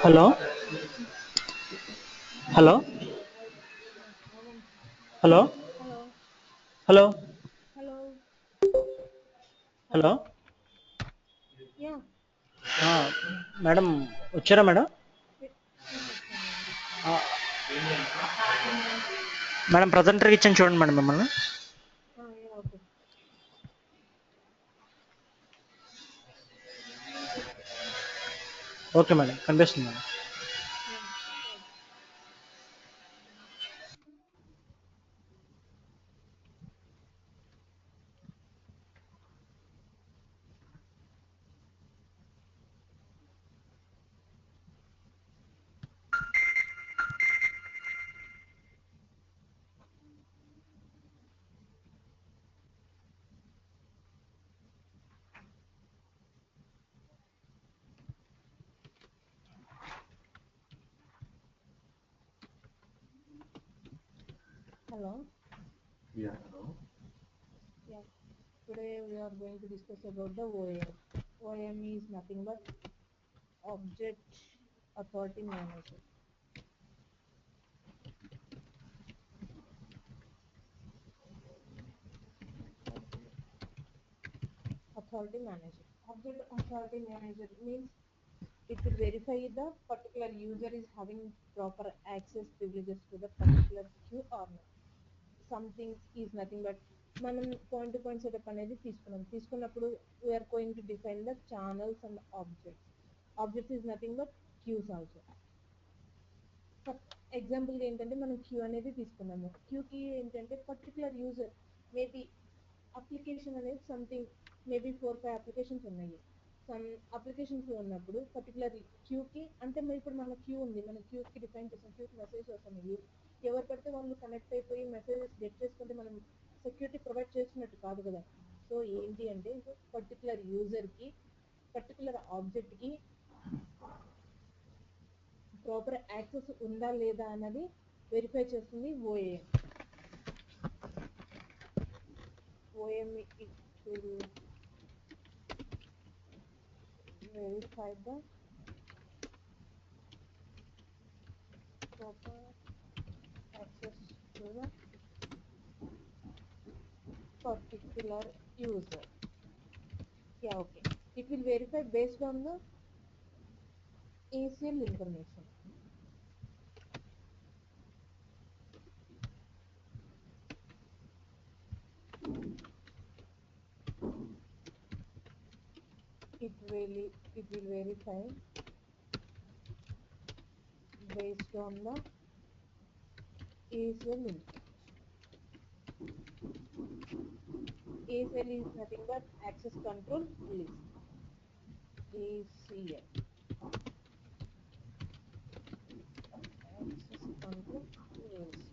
Hello hello hello Hello, hello hello, hello hello. Yeah, ఆ, madam వచ్చారా madam? వచ్చానండి. ఆ, మేడం ప్రజెంటర్కి ఇచ్చాను చూడండి మేడం మిమ్మల్ని. Yeah, okay. ఓకే మేడం, కనిపిస్తుంది madam. Yeah, right. Hello. Yeah, hello. Yeah, today we are going to discuss about the OAM. OAM is nothing but Object Authority Manager. Authority Manager. Object Authority Manager means it will verify the particular user is having proper access privileges to the particular queue or not. Something is nothing but మనం point to point setup అనేది తీసుకున్నప్పుడు we're going to define the channels and objects is nothing but queues also. For ఎగ్జాంపుల్గా ఏంటంటే మనం queue అనేది తీసుకున్నాము. క్యూకి ఏంటంటే పర్టికులర్ యూజర్ మేబీ అప్లికేషన్ అనేది సంథింగ్ మేబీ 4-5 అప్లికేషన్స్ ఉన్నాయి. సమ్ అప్లికేషన్స్ ఉన్నప్పుడు పర్టికులర్ క్యూకి అంటే ఇప్పుడు మన క్యూ ఉంది, మన క్యూకి డిఫైన్ చేసాం, క్యూకి మెసేజ్ వస్తున్నాయి. ఎవరు పడితే వాళ్ళు కనెక్ట్ అయిపోయి మెసేజెస్ గెట్ చేసుకుంటే మనం సెక్యూరిటీ ప్రొవైడ్ చేస్తున్నట్టు కాదు కదా. సో ఏంటి అంటే పర్టికులర్ యూజర్కి పర్టికులర్ ఆబ్జెక్ట్కి ప్రాపర్ యాక్సెస్ ఉందా లేదా అన్నది వెరిఫై చేస్తుంది OAM. OAM verify the proper access to the particular user. Yeah, okay. It will verify based on the ACL information. It will verify based on the ACL information. ACL is nothing but access control list. ACL. Access control list.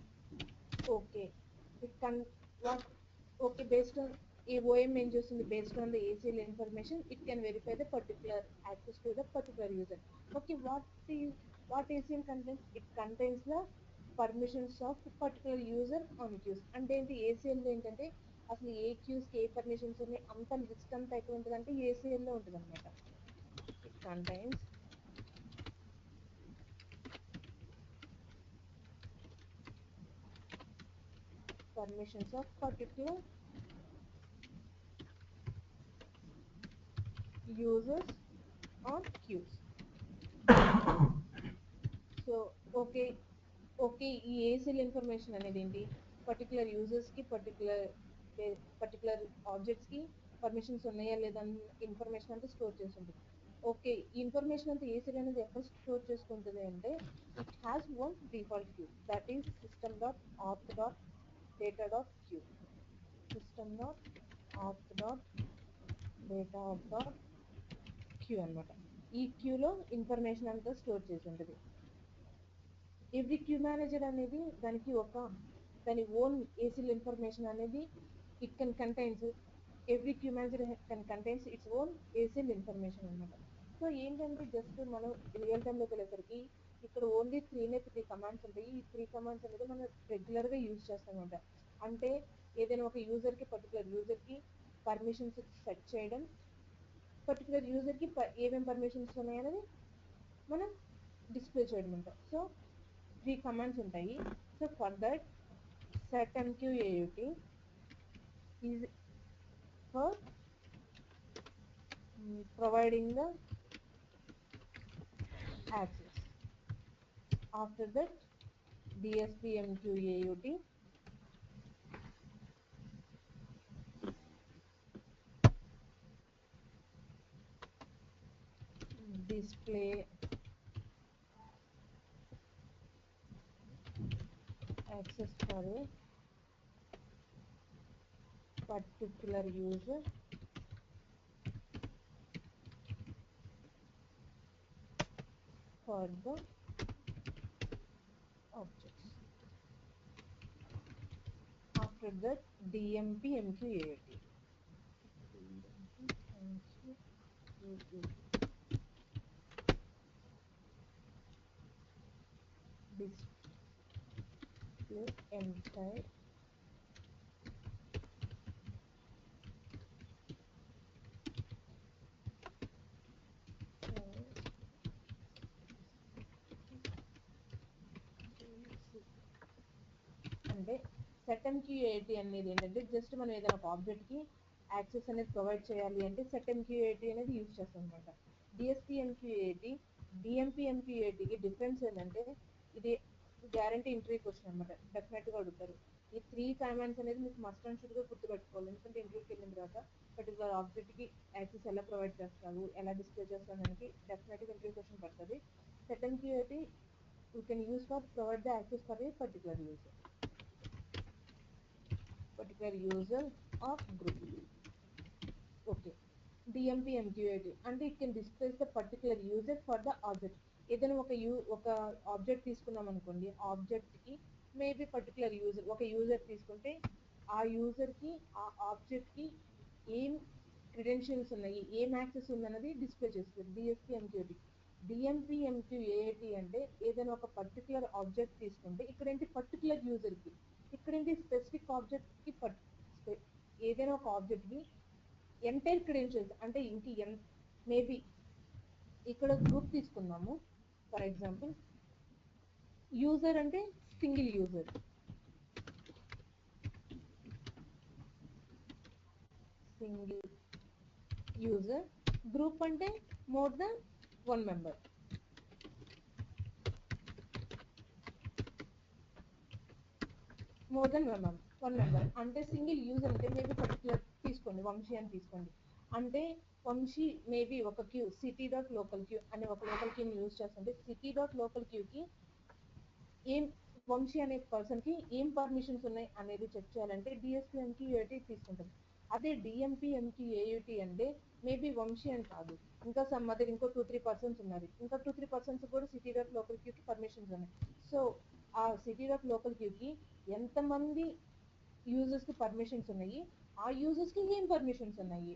Okay. It can what? Okay, based on OAM based on the ACL information, it can verify the particular access to the particular user. Okay, what ACL contains? It contains the permissions of particular user on queues. అంటే ఏంటి ACL ఏంటంటే అసలు ఏ cues ఏ permissions ఉన్నాయి అంత list అంతా ఎక్కడ ఉంటుంది అంటే ఏసీఎల్ లో ఉంటుంది అనమాట. It contains permissions of particular users on queues. So okay okay ఈ ఏసీఎల్ ఇన్ఫర్మేషన్ అనేది ఏంటి పర్టికులర్ యూజర్స్కి పర్టికులర్ ఆబ్జెక్ట్స్కి పర్మిషన్స్ ఉన్నాయా లేదా ఇన్ఫర్మేషన్ అంతా స్టోర్ చేసి ఉంటుంది. ఓకే ఈ ఇన్ఫర్మేషన్ అంతా ఏసీఎల్ అనేది ఎక్కడ స్టోర్ చేసుకుంటుంది అంటే it has one default queue that is system dot auth dot data dot queue. System dot auth dot data dot queue అనమాట. ఈ క్యూలో ఇన్ఫర్మేషన్ అంతా స్టోర్ చేసి ఉంటుంది. ఎవ్రీ క్యూ మేనేజర్ అనేది దాని ఓన్ ఏసీఎల్ ఇన్ఫర్మేషన్ అనేది it can contains every queue manager can contains its own ACL information అనమాట. సో ఏంటంటే జస్ట్ మనం రియల్ టైంలోకి వెళ్ళేసరికి ఇక్కడ ఓన్లీ 3 కమాండ్స్ ఉంటాయి. ఈ 3 కమాండ్స్ అనేది మనం రెగ్యులర్గా యూజ్ చేస్తాం అనమాట. అంటే ఏదైనా ఒక పర్టికులర్ యూజర్కి పర్మిషన్స్ సెట్ చేయడం, పర్టికులర్ యూజర్కి ఏమేమి పర్మిషన్స్ ఉన్నాయనేది మనం డిస్ప్లే చేయడం అంట. సో 3 కమాండ్స్ ఉంటాయి. So for that setmqaut is for providing the access. After that dspmqaut display access for a particular user for the objects. After that dmpmqaut display entire అంటే setmqaut అనేది ఏంటంటే just మనం ఏదైనా ఒక object కి access అనేది provide చేయాలి అంటే setmqaut అనేది యూజ్ చేస్తాం అనమాట. dspmqaut dmpmqaut కి డిఫరెన్స్ ఏంటంటే ఇది గ్యారంటీ ఇంటర్వ్యూ క్వశ్చన్ అనమాట. డెఫినెట్ గా అడుగుతారు. ఈ 3 కమాండ్స్ అనేది మీకు మస్ట్ అండ్ షుడ్ గా గుర్తుపెట్టుకోవాలి. ఎందుకంటే ఇంటర్వ్యూకి వెళ్ళిన తర్వాత పర్టికులర్ ఆబ్జెక్ట్ కి యాక్సెస్ ఎలా ప్రొవైడ్ చేస్తావు, ఎలా డిస్ప్లే చేస్తావు అనేది డెఫినెట్ గా ఇంటర్వ్యూ క్వశ్చన్ పడుతుంది. setmqaut you can use for provide the access for a particular user of group. Okay. dmpmqaut అంటే it can display the particular user for the object. ఏదైనా ఒక ఆబ్జెక్ట్ తీసుకున్నాం అనుకోండి, ఆబ్జెక్ట్ కి మేబీ పర్టికులర్ యూజర్ ఒక user తీసుకుంటే ఆ user కి ఆ ఆబ్జెక్ట్ కి ఏం క్రెడెన్షియల్స్ ఉన్నాయి, ఏం యాక్సెస్ ఉందన్నది డిస్ప్లే చేస్తుంది dspmqaut. dmpmqaut అంటే ఏదైనా ఒక పర్టికులర్ ఆబ్జెక్ట్ తీసుకుంటే ఇక్కడ ఏంటి పర్టికులర్ యూజర్ కి, ఇక్కడ ఏంటి స్పెసిఫిక్ ఆబ్జెక్ట్ కి ఏదైనా ఒక ఆబ్జెక్ట్ కి ఎంటైర్ క్రెడెన్షియల్స్ అంటే ఇంటి మేబీ ఇక్కడ గ్రూప్ తీసుకుందాము. ఫర్ ఎగ్జాంపుల్ యూజర్ అంటే సింగిల్ యూజర్, గ్రూప్ అంటే more than 1 member. More than 1 member అంటే సింగిల్ యూజర్ అంటే మేబీ పర్టికులర్ తీసుకోండి, వంశీ అని తీసుకోండి. అంటే వంశీ మేబీ ఒక queue city dot local queue అనే ఒక లోకల్ క్యూని యూజ్ చేస్తుంటే సిటీ డాట్ లోకల్ క్యూకి ఏం వంశీ అనే పర్సన్ కి ఏం పర్మిషన్స్ ఉన్నాయి అనేది చెక్ చేయాలంటే dspmqaut తీసుకుంటాం. అదే dmpmqaut అంటే మేబీ వంశీ అని కాదు, ఇంకా సమ్ అదర్ ఇంకో 2-3 పర్సన్స్ ఉన్నారు, ఇంకా 2-3 పర్సన్స్ కూడా సిటీ డాట్ లోకల్ క్యూకి పర్మిషన్స్ ఉన్నాయి. సో ఆ సిటీ డాట్ లోకల్ క్యూకి ఎంతమంది యూజర్స్ కి పర్మిషన్స్ ఉన్నాయి, ఆ యూజర్స్ కి ఏం పర్మిషన్స్ ఉన్నాయి,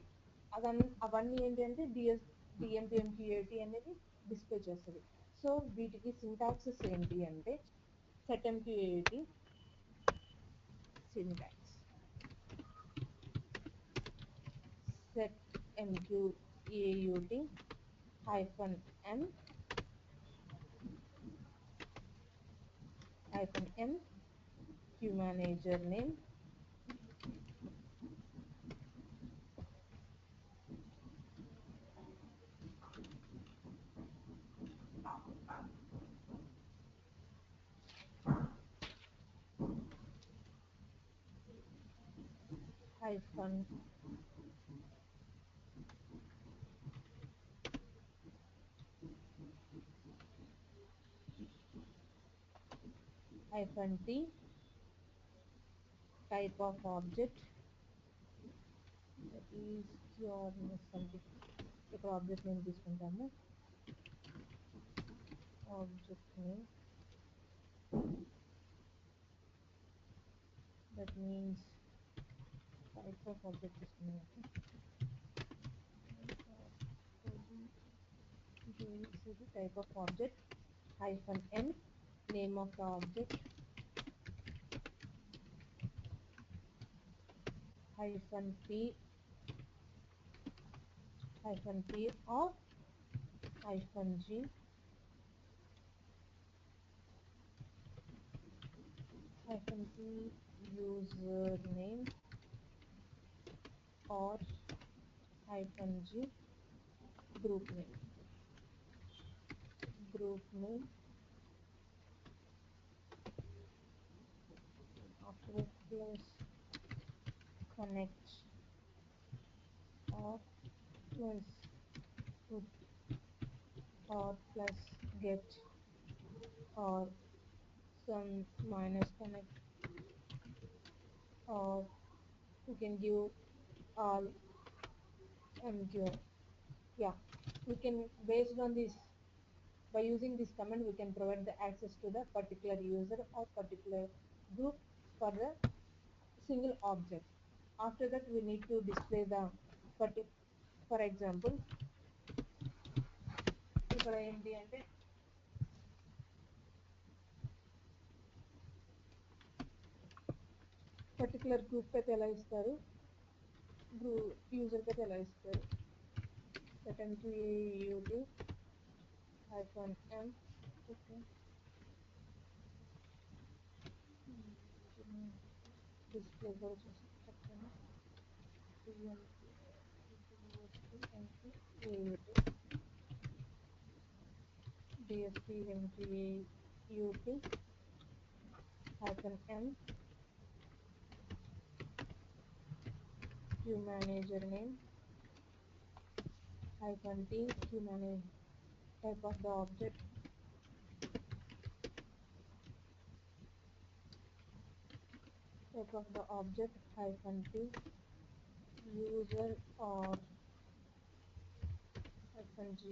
అవన్నీ ఏంటంటే dmpmqaut అనేది డిస్ప్లే చేస్తుంది. సో వీటికి సింటాక్సెస్ ఏంటి అంటే setmqaut syntax setmqaut -m queue manager name -t type of object that is your something. ఇక్కడ ఆబ్జెక్ట్ నేమ్ తీసుకుంటాము, object name that means type of object తీసుకున్నాము. type of object -m name of the object -p -p or -g hyphen p username or hyphen g group name after that plus connect or plus put or plus get or some minus connect or you can give all mq. Yeah, we can, based on this, by using this command we can provide the access to the particular user or particular group for the single object. After that we need to display the for example ఇక్కడ ఏంటి అంటే particular group అయితే ఎలా ఇస్తారు, user అయితే ఎలా ఇస్తారు. set mqut hyphen m. Okay. Display కూడా చెప్తాను. DSPMQAUT hyphen m queue manager name hyphen t queue manager type of the object hyphen t user or hyphen g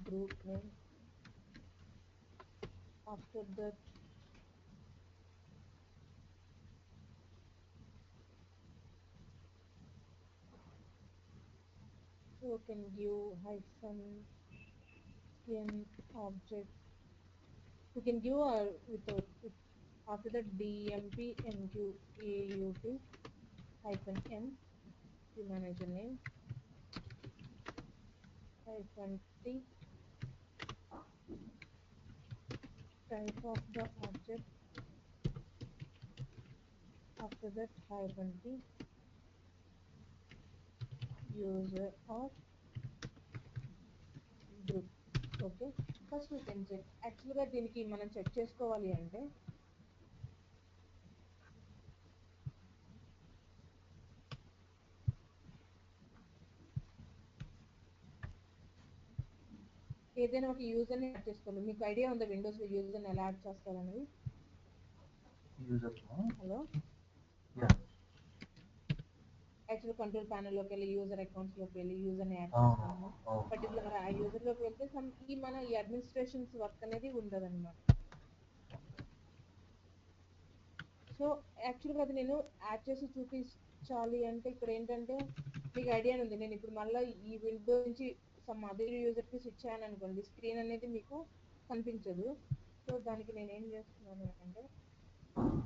group name. After that you can give hyphen n object, you can give or without it. After that dmpmqaut hyphen n queue manager name hyphen t type of the object. After that hyphen t user or group. Okay, first we can check. Actually గా దీనికి మనం check చేసుకోవాలి అంటే ఏదైనా ఒక user ని add చేసుకోవాలి. మీకు ఐడియా ఉందా విండోస్ లో యూజర్ ని ఎలా యాడ్ చేస్తారనేది? User. Hello, Yeah. Actual control panel లోకి వెళ్ళి యూజర్ అకౌంట్స్ లోకి వెళ్ళి యూజర్ ని యాడ్ Oh, చేస్తాము. oh. పర్టికులర్ ఆ యూజర్ లోకి వెళ్తే మన ఈ అడ్మినిస్ట్రేషన్స్ వర్క్ అనేది ఉండదన్నమాట. సో యాక్చువల్గా అది నేను యాడ్ చేసి చూపించాలి అంటే ఇక్కడ ఏంటంటే మీకు ఐడియా ఉంది, నేను ఇప్పుడు మళ్ళీ ఈ విండో నుంచి సమ్ అదర్ యూజర్కి స్విచ్ అయ్యాను అనుకోండి, స్క్రీన్ అనేది మీకు కనిపించదు. సో దానికి నేను ఏం చేస్తున్నాను అంటే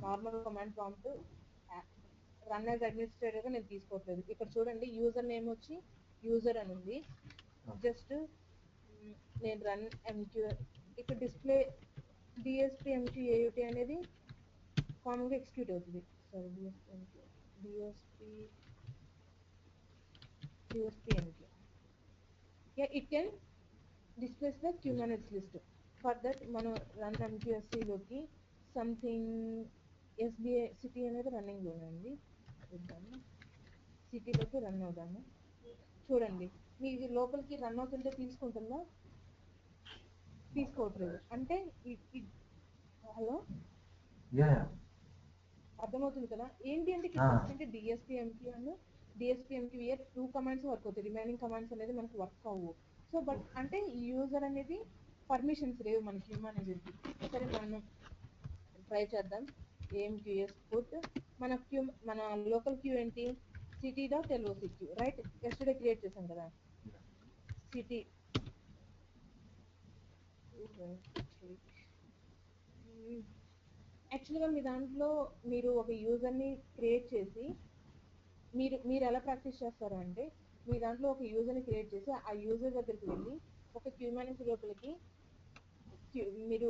normal command prompt run as అడ్మినిస్ట్రేటర్గా నేను తీసుకోవట్లేదు. ఇక్కడ చూడండి యూజర్ నేమ్ వచ్చి యూజర్ అని ఉంది. జస్ట్ నేను రన్ ఎంక్యూ ఇక్కడ డిస్ప్లే డిఎస్పి ఎంక్యూఏయుటి అనేది కామన్గా ఎగ్జిక్యూట్ అవుతుంది. Sorry DSP MQ. It can displays the queue manage list. For that మనం రన్ ఎంక్యూఎస్సిలోకి సంథింగ్ ఎస్బీఐ సిటీ అనేది రన్నింగ్లోనే ఉంది. చూద్దాము, సిటీలోకి రన్ అవుదాము. చూడండి మీకు లోపలికి రన్ అవుతుంటే తీసుకుంటుందా? తీసుకోవట్లేదు. అంటే హలో, అర్థమవుతుంది కదా ఏంటి అంటే ఇక్కడ DSP MQ and DSP MQA 2 commands work అవుతాయి. రిమైనింగ్ కమాండ్స్ అనేది మనకు వర్క్ అవ్వవు. సో బట్ అంటే యూజర్ అనేది పర్మిషన్స్ లేవు మనకి క్యూ మేనేజర్కి. సరే మనం ట్రై చేద్దాం. ఏఎంక్యూఎస్ పుట్ మన లోకల్ క్యూ ఏంటి, city dot LOC queue, right? Yesterday create చేసాం కదా సిటీ. యాక్చువల్గా మీ దాంట్లో మీరు ఒక యూజర్ని క్రియేట్ చేసి మీరు ఎలా ప్రాక్టీస్ చేస్తారు అంటే మీ దాంట్లో ఒక యూజర్ని క్రియేట్ చేసి ఆ యూజర్ దగ్గరికి వెళ్ళి ఒక క్యూ మేనేజర్ లోపలికి మీరు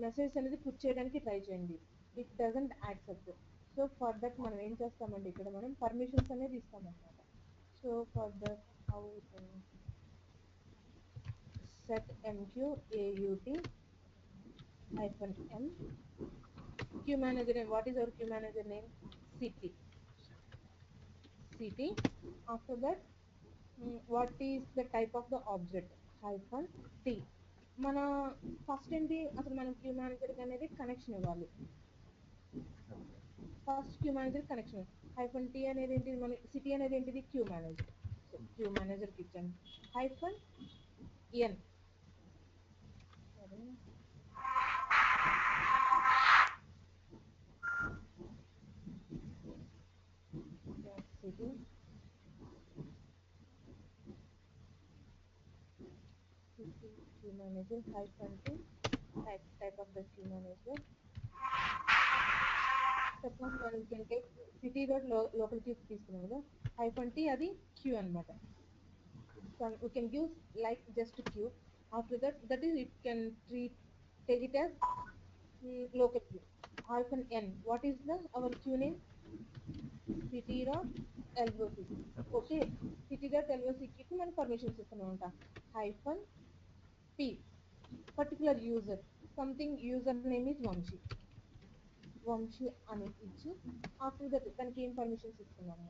మెసేజ్ అనేది పుట్ చేయడానికి ట్రై చేయండి. It doesn't accept. So for that మనం ఏం చేస్తామండి, ఇక్కడ మనం పర్మిషన్స్ అనేది ఇస్తామన్నమాట. So for that how set mqaut -m queue manager name. What is our queue manager name? city. After that, what is the type of the object? -t. మన first ఏంటి, అసలు మనం క్యూ మేనేజర్ అనేది connection ఇవ్వాలి. First queue manager connection -t అనేది ఏంటి, మన city అనేది ఏంటిది, queue manager. So queue manager కి ఇచ్చాను -n. city queue manager -t, type of the queue manager. Suppose మనం can take city dot local queue తీసుకున్నాం కదా, -t అది queue అన్నమాట. So we can use like just queue. After that, that is it can take it as local queue. -n, what is the our queue name? city dot loc. Okay, city dot loc కి మనం permissions ఇస్తున్నామంట. -p, particular user, something user name is Vamshi అని ఇచ్చి after that దానికి ఏం permissions ఇస్తున్నాము,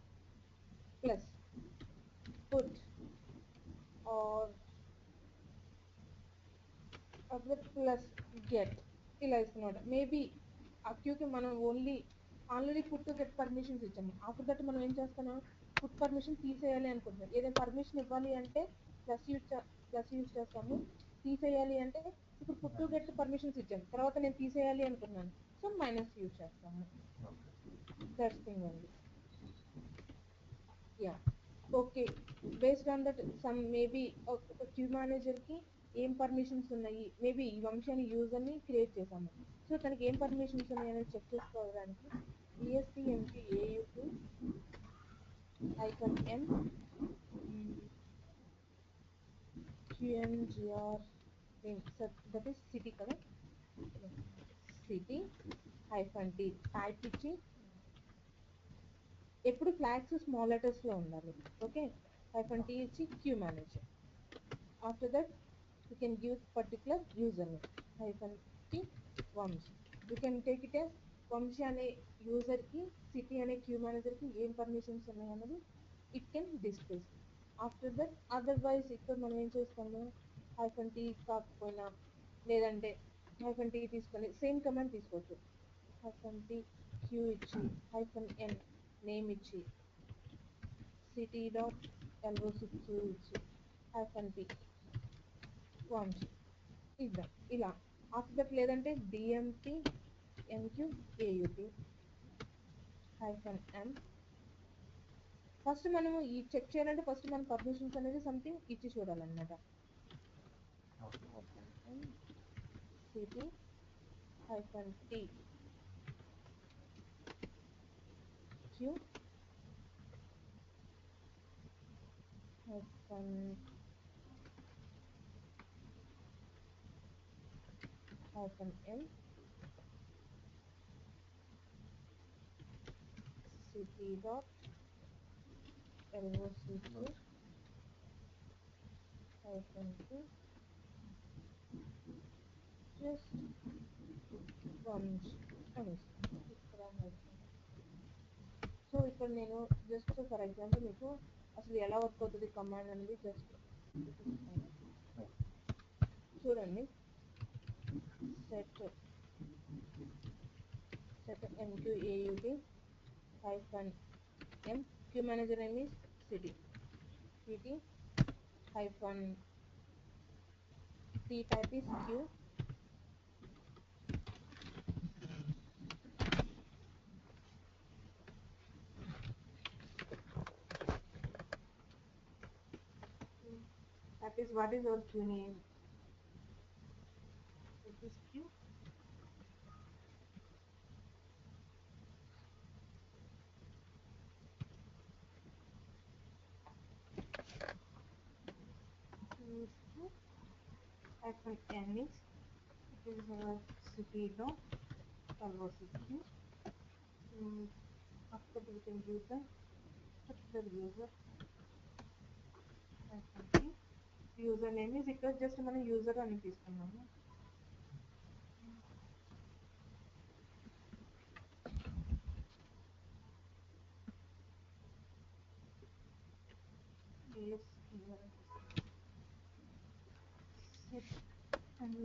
plus put or plus get ఇలా ఇస్తున్నాడు. మేబీ ఆ క్యూకి మనం ఆల్రెడీ పుట్ గెట్ పర్మిషన్స్ ఇచ్చాము. ఆఫ్టర్ దట్ మనం ఏం చేస్తున్నాం, పుట్ పర్మిషన్ తీసేయాలి అనుకుంటున్నాం. ఏదైనా పర్మిషన్ ఇవ్వాలి అంటే ప్లస్ యూజ్ చేస్తాము, తీసేయాలి అంటే ఇప్పుడు పుట్ గెట్ పర్మిషన్స్ ఇచ్చాము, తర్వాత నేను తీసేయాలి అనుకున్నాను, సో మైనస్ యూజ్ చేస్తాము. దట్స్ థింగ్ అండి. Yeah okay, based on that some maybe ఒక క్యూ మేనేజర్ కి ఏం పర్మిషన్స్ ఉన్నాయి, మేబీ ఈ వంశాన్ని యూజర్ ని క్రియేట్ చేసాము. సో తనకి ఏం పర్మిషన్స్ ఉన్నాయి అనేది చెక్ చేసుకోవడానికి ESTMQAUT -m QMGR that is city కదా, సిటీ -t టైప్ ఇచ్చి ఎప్పుడు ఫ్లాగ్స్ స్మాల్ లెటర్స్ లో ఉండాలి. ఓకే, -t ఇచ్చి queue manager. After that you can give particular user name -t Vamshi. You can take it a Vamshi అనే user కి city అనే queue manager కి ఏం పర్మిషన్స్ ఉన్నాయన్నది it can displays. After that otherwise ఇక్కడ మనం ఏం చేస్తాము, -t కాకపోయినా లేదంటే -t తీసుకొని సేమ్ కమాండ్ తీసుకోవచ్చు. -t క్యూ ఇచ్చి -n నేమ్ ఇచ్చి సిటీ డాట్ loc క్యూ ఇచ్చి -t వంశీ ఇద్దాం ఇలా. ఆఫ్టర్ దట్ లేదంటే DMP MQAUT -m. ఫస్ట్ మనము ఈ చెక్ చేయాలంటే ఫస్ట్ మన పర్మిషన్స్ అనేది సంథింగ్ ఇచ్చి చూడాలన్నమాట. City -t queue -m city dot loc -t just Vamshi అని. సో ఇక్కడ నేను జస్ట్ ఫర్ ఎగ్జాంపుల్ మీకు అసలు ఎలా వర్క్ అవుతుంది కమాండ్ అనేది జస్ట్ చూడండి. Set MQAUT -m queue manager name is city -t type is queue. That is what is our queue name. It is queue. -n is it is our city dot allows it. After that we can give the particular user user name is ఇక్కడ just మనం user అని తీసుకున్నాము. Set and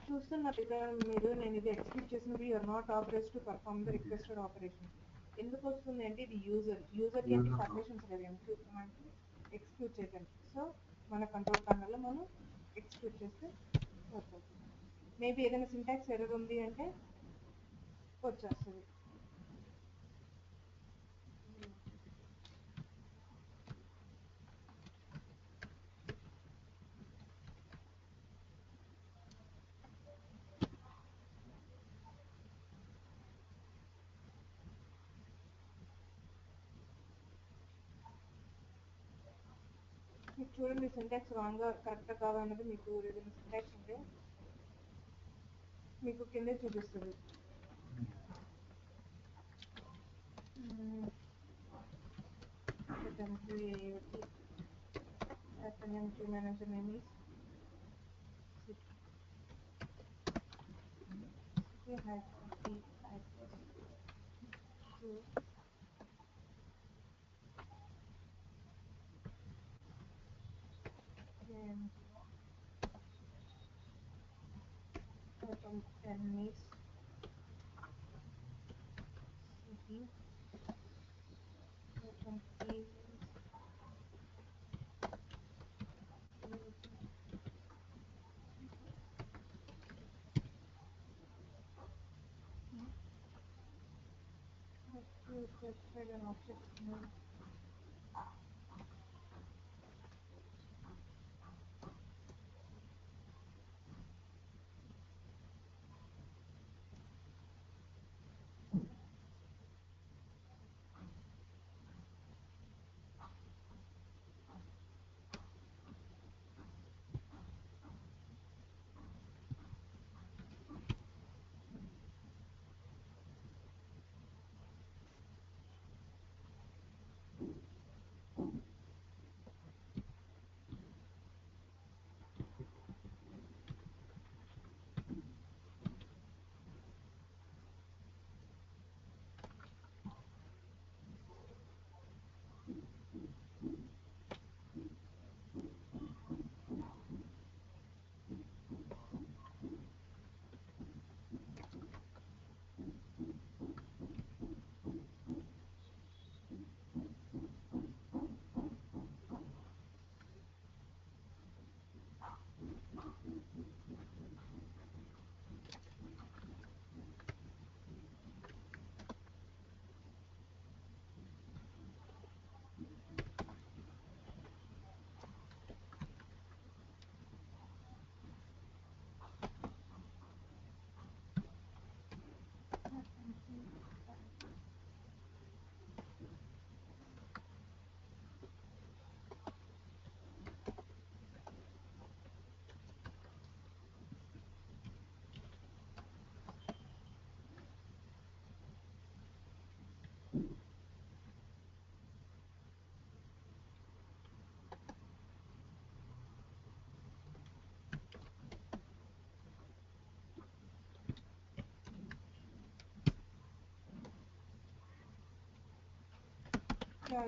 చూస్తున్నారు ఇక్కడ మీరు నేను ఇది execute చేసినప్పుడు you're not operate to perform the requested operation. ఎందుకు వస్తుంది అంటే ఇది యూజర్ ఏంటి పర్మిషన్స్ లేదు ఎక్స్క్యూట్ చేయడానికి. సో మన కంట్రోల్ ప్యానల్లో మనం ఎక్స్క్యూట్ చేస్తే సరిపోతుంది. మేబీ ఏదైనా సింటాక్స్ ఎర్రర్ ఉంది అంటే వచ్చేస్తుంది. మీకు చూడండి సింటాక్స్ రాంగ్గా కరెక్ట్గా కావాలన్నది మీకు ఏదైనా సింటాక్స్ ఉంటే మీకు కిందే చూపిస్తుంది. MQ manager name is specified an object name.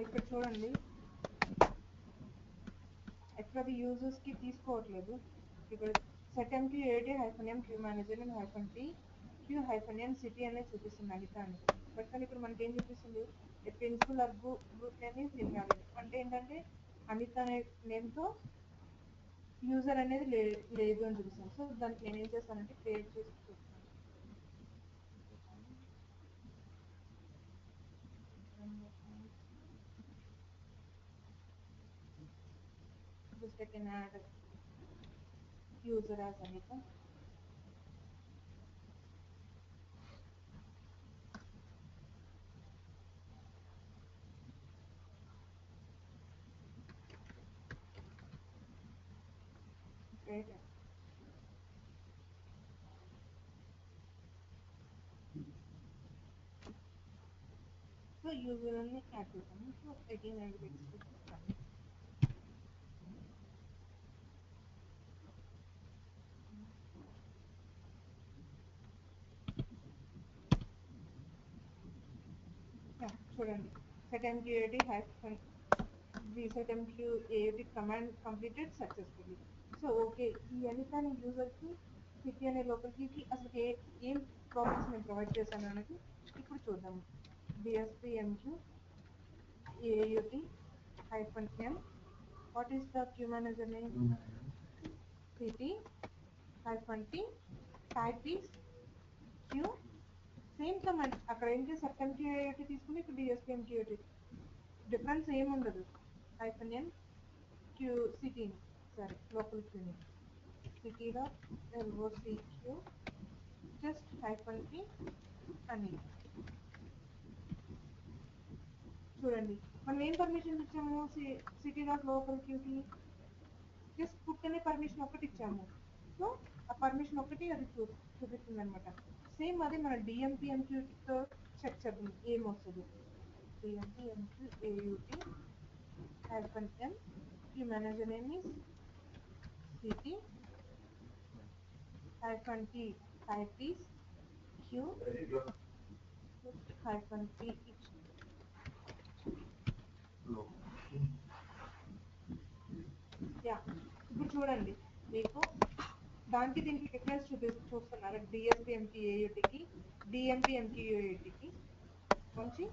ఇక్కడ చూడండి ఎక్కడ యూజర్స్ కి తీసుకోవట్లేదు. ఇక్కడ సెకండ్ కి AD-M queue manager and -T Q-M city అనేది చూపిస్తుంది అనిత అని. బట్ కానీ ఇక్కడ మనకి ఏం చూపిస్తుంది, principal group name is invalid. అంటే ఏంటంటే అనిత అనే నేమ్ తో యూజర్ అనేది లేదు అని చూపిస్తాను. సో దానికి నేను ఏం చేస్తానంటే క్రియేట్ చేసి చూస్తాను. Just I can add user as Anita. Great. So user only add చేస్తాను. So again I will execute this command. Yeah, చూడండి setmqat hyphen setmqat command completed successfully. So okay, ఈ అనితాని యూజర్ కి సిటీ అనే local కి అసలు ఏం properties నేను provide చేశాను అనేది ఇప్పుడు చూద్దాము. DSPMQ AUT hyphen M. What is the queue manager name? City hyphen T. Type is Q. Same command అక్కడ ఏంటి setmqat తీసుకుని ఇప్పుడు DSPMQat డిఫరెన్స్ ఏమి ఉండదు. hyphen N Q city sorry local queue city dot LOCQ just hyphen T అని చూడండి మనం ఏం పర్మిషన్ ఇచ్చాము సిటీ డాట్ లోకల్ క్యూకి జస్ట్ పుట్ అనే పర్మిషన్ ఒకటి ఇచ్చాము. సో ఆ పర్మిషన్ ఒకటి అది చూపిస్తుంది అనమాట. సేమ్ అది మన డిఎంపిఎంక్యూతో చెక్ చేద్దాం ఏమొస్తుంది. డిఎంపిఎంక్యూ ఏయుటి hyphen M queue manager name is city hyphen T type is Q hyphen T yeah ఇప్పుడు చూడండి మీకు దానికి దీనికి డిఫరెన్స్ చూస్తున్నారు. డిఎస్పిఎంకి ఏయుటికి డిఎంపిఎంకి ఏయుటికి మంచి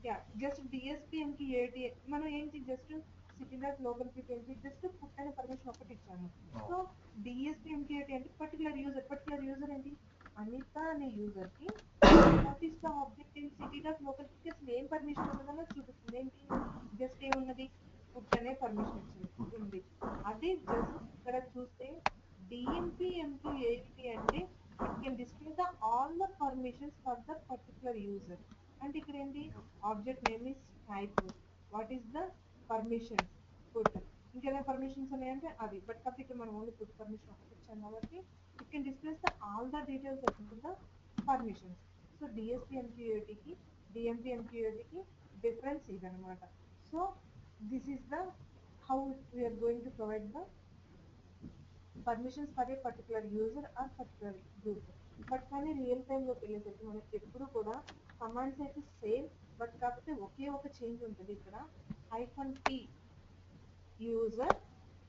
యా జస్ట్ డిఎస్పిఎంకి ఏయుటి మనం ఏంటి జస్ట్ సిటీ డాట్ లోకల్ పీపీఎంకి జస్ట్ పుట్ అనే పర్మిషన్ ఒకటి ఇచ్చాము. సో డిఎస్పిఎంకి ఏయుటి అంటే పర్టికులర్ యూజర్ ఏంటి అనిత అనే యూజర్ కి what is the object in city dot local కి అసలు ఏం పర్మిషన్ ఉన్నదో చూపిస్తుంది. ఏంటి జస్ట్ ఏమున్నది పుట్ అనే పర్మిషన్ ఇచ్చింది ఉంది. అదే జస్ట్ ఇక్కడ చూస్తే డిఎంపిఎంకి ఏయుటి అంటే it can display the all the permissions for the particular user. అంటే ఇక్కడ ఏంటి object name is type what is the permission put ఇంకేదైనా పర్మిషన్స్ ఉన్నాయంటే అది బట్ కాకపోతే ఇక్కడ మనం ఓన్లీ పుట్ పర్మిషన్ ఒకటి ఇచ్చాం కాబట్టి it can displays the all the details of the permissions. So డిఎస్పిఎంక్యూఏటికి డిఎంపిఎంక్యూఏటికి డిఫరెన్స్ ఇదనమాట. So this is the how we are going to provide the permissions for a particular user or particular group. But కానీ real టైంలోకి వెళ్ళేసరికి మనకి ఎప్పుడు కూడా commands అయితే సేమ్ బట్ కాకపోతే ఒకే ఒక చేంజ్ ఉంటుంది. ఇక్కడ hyphen T user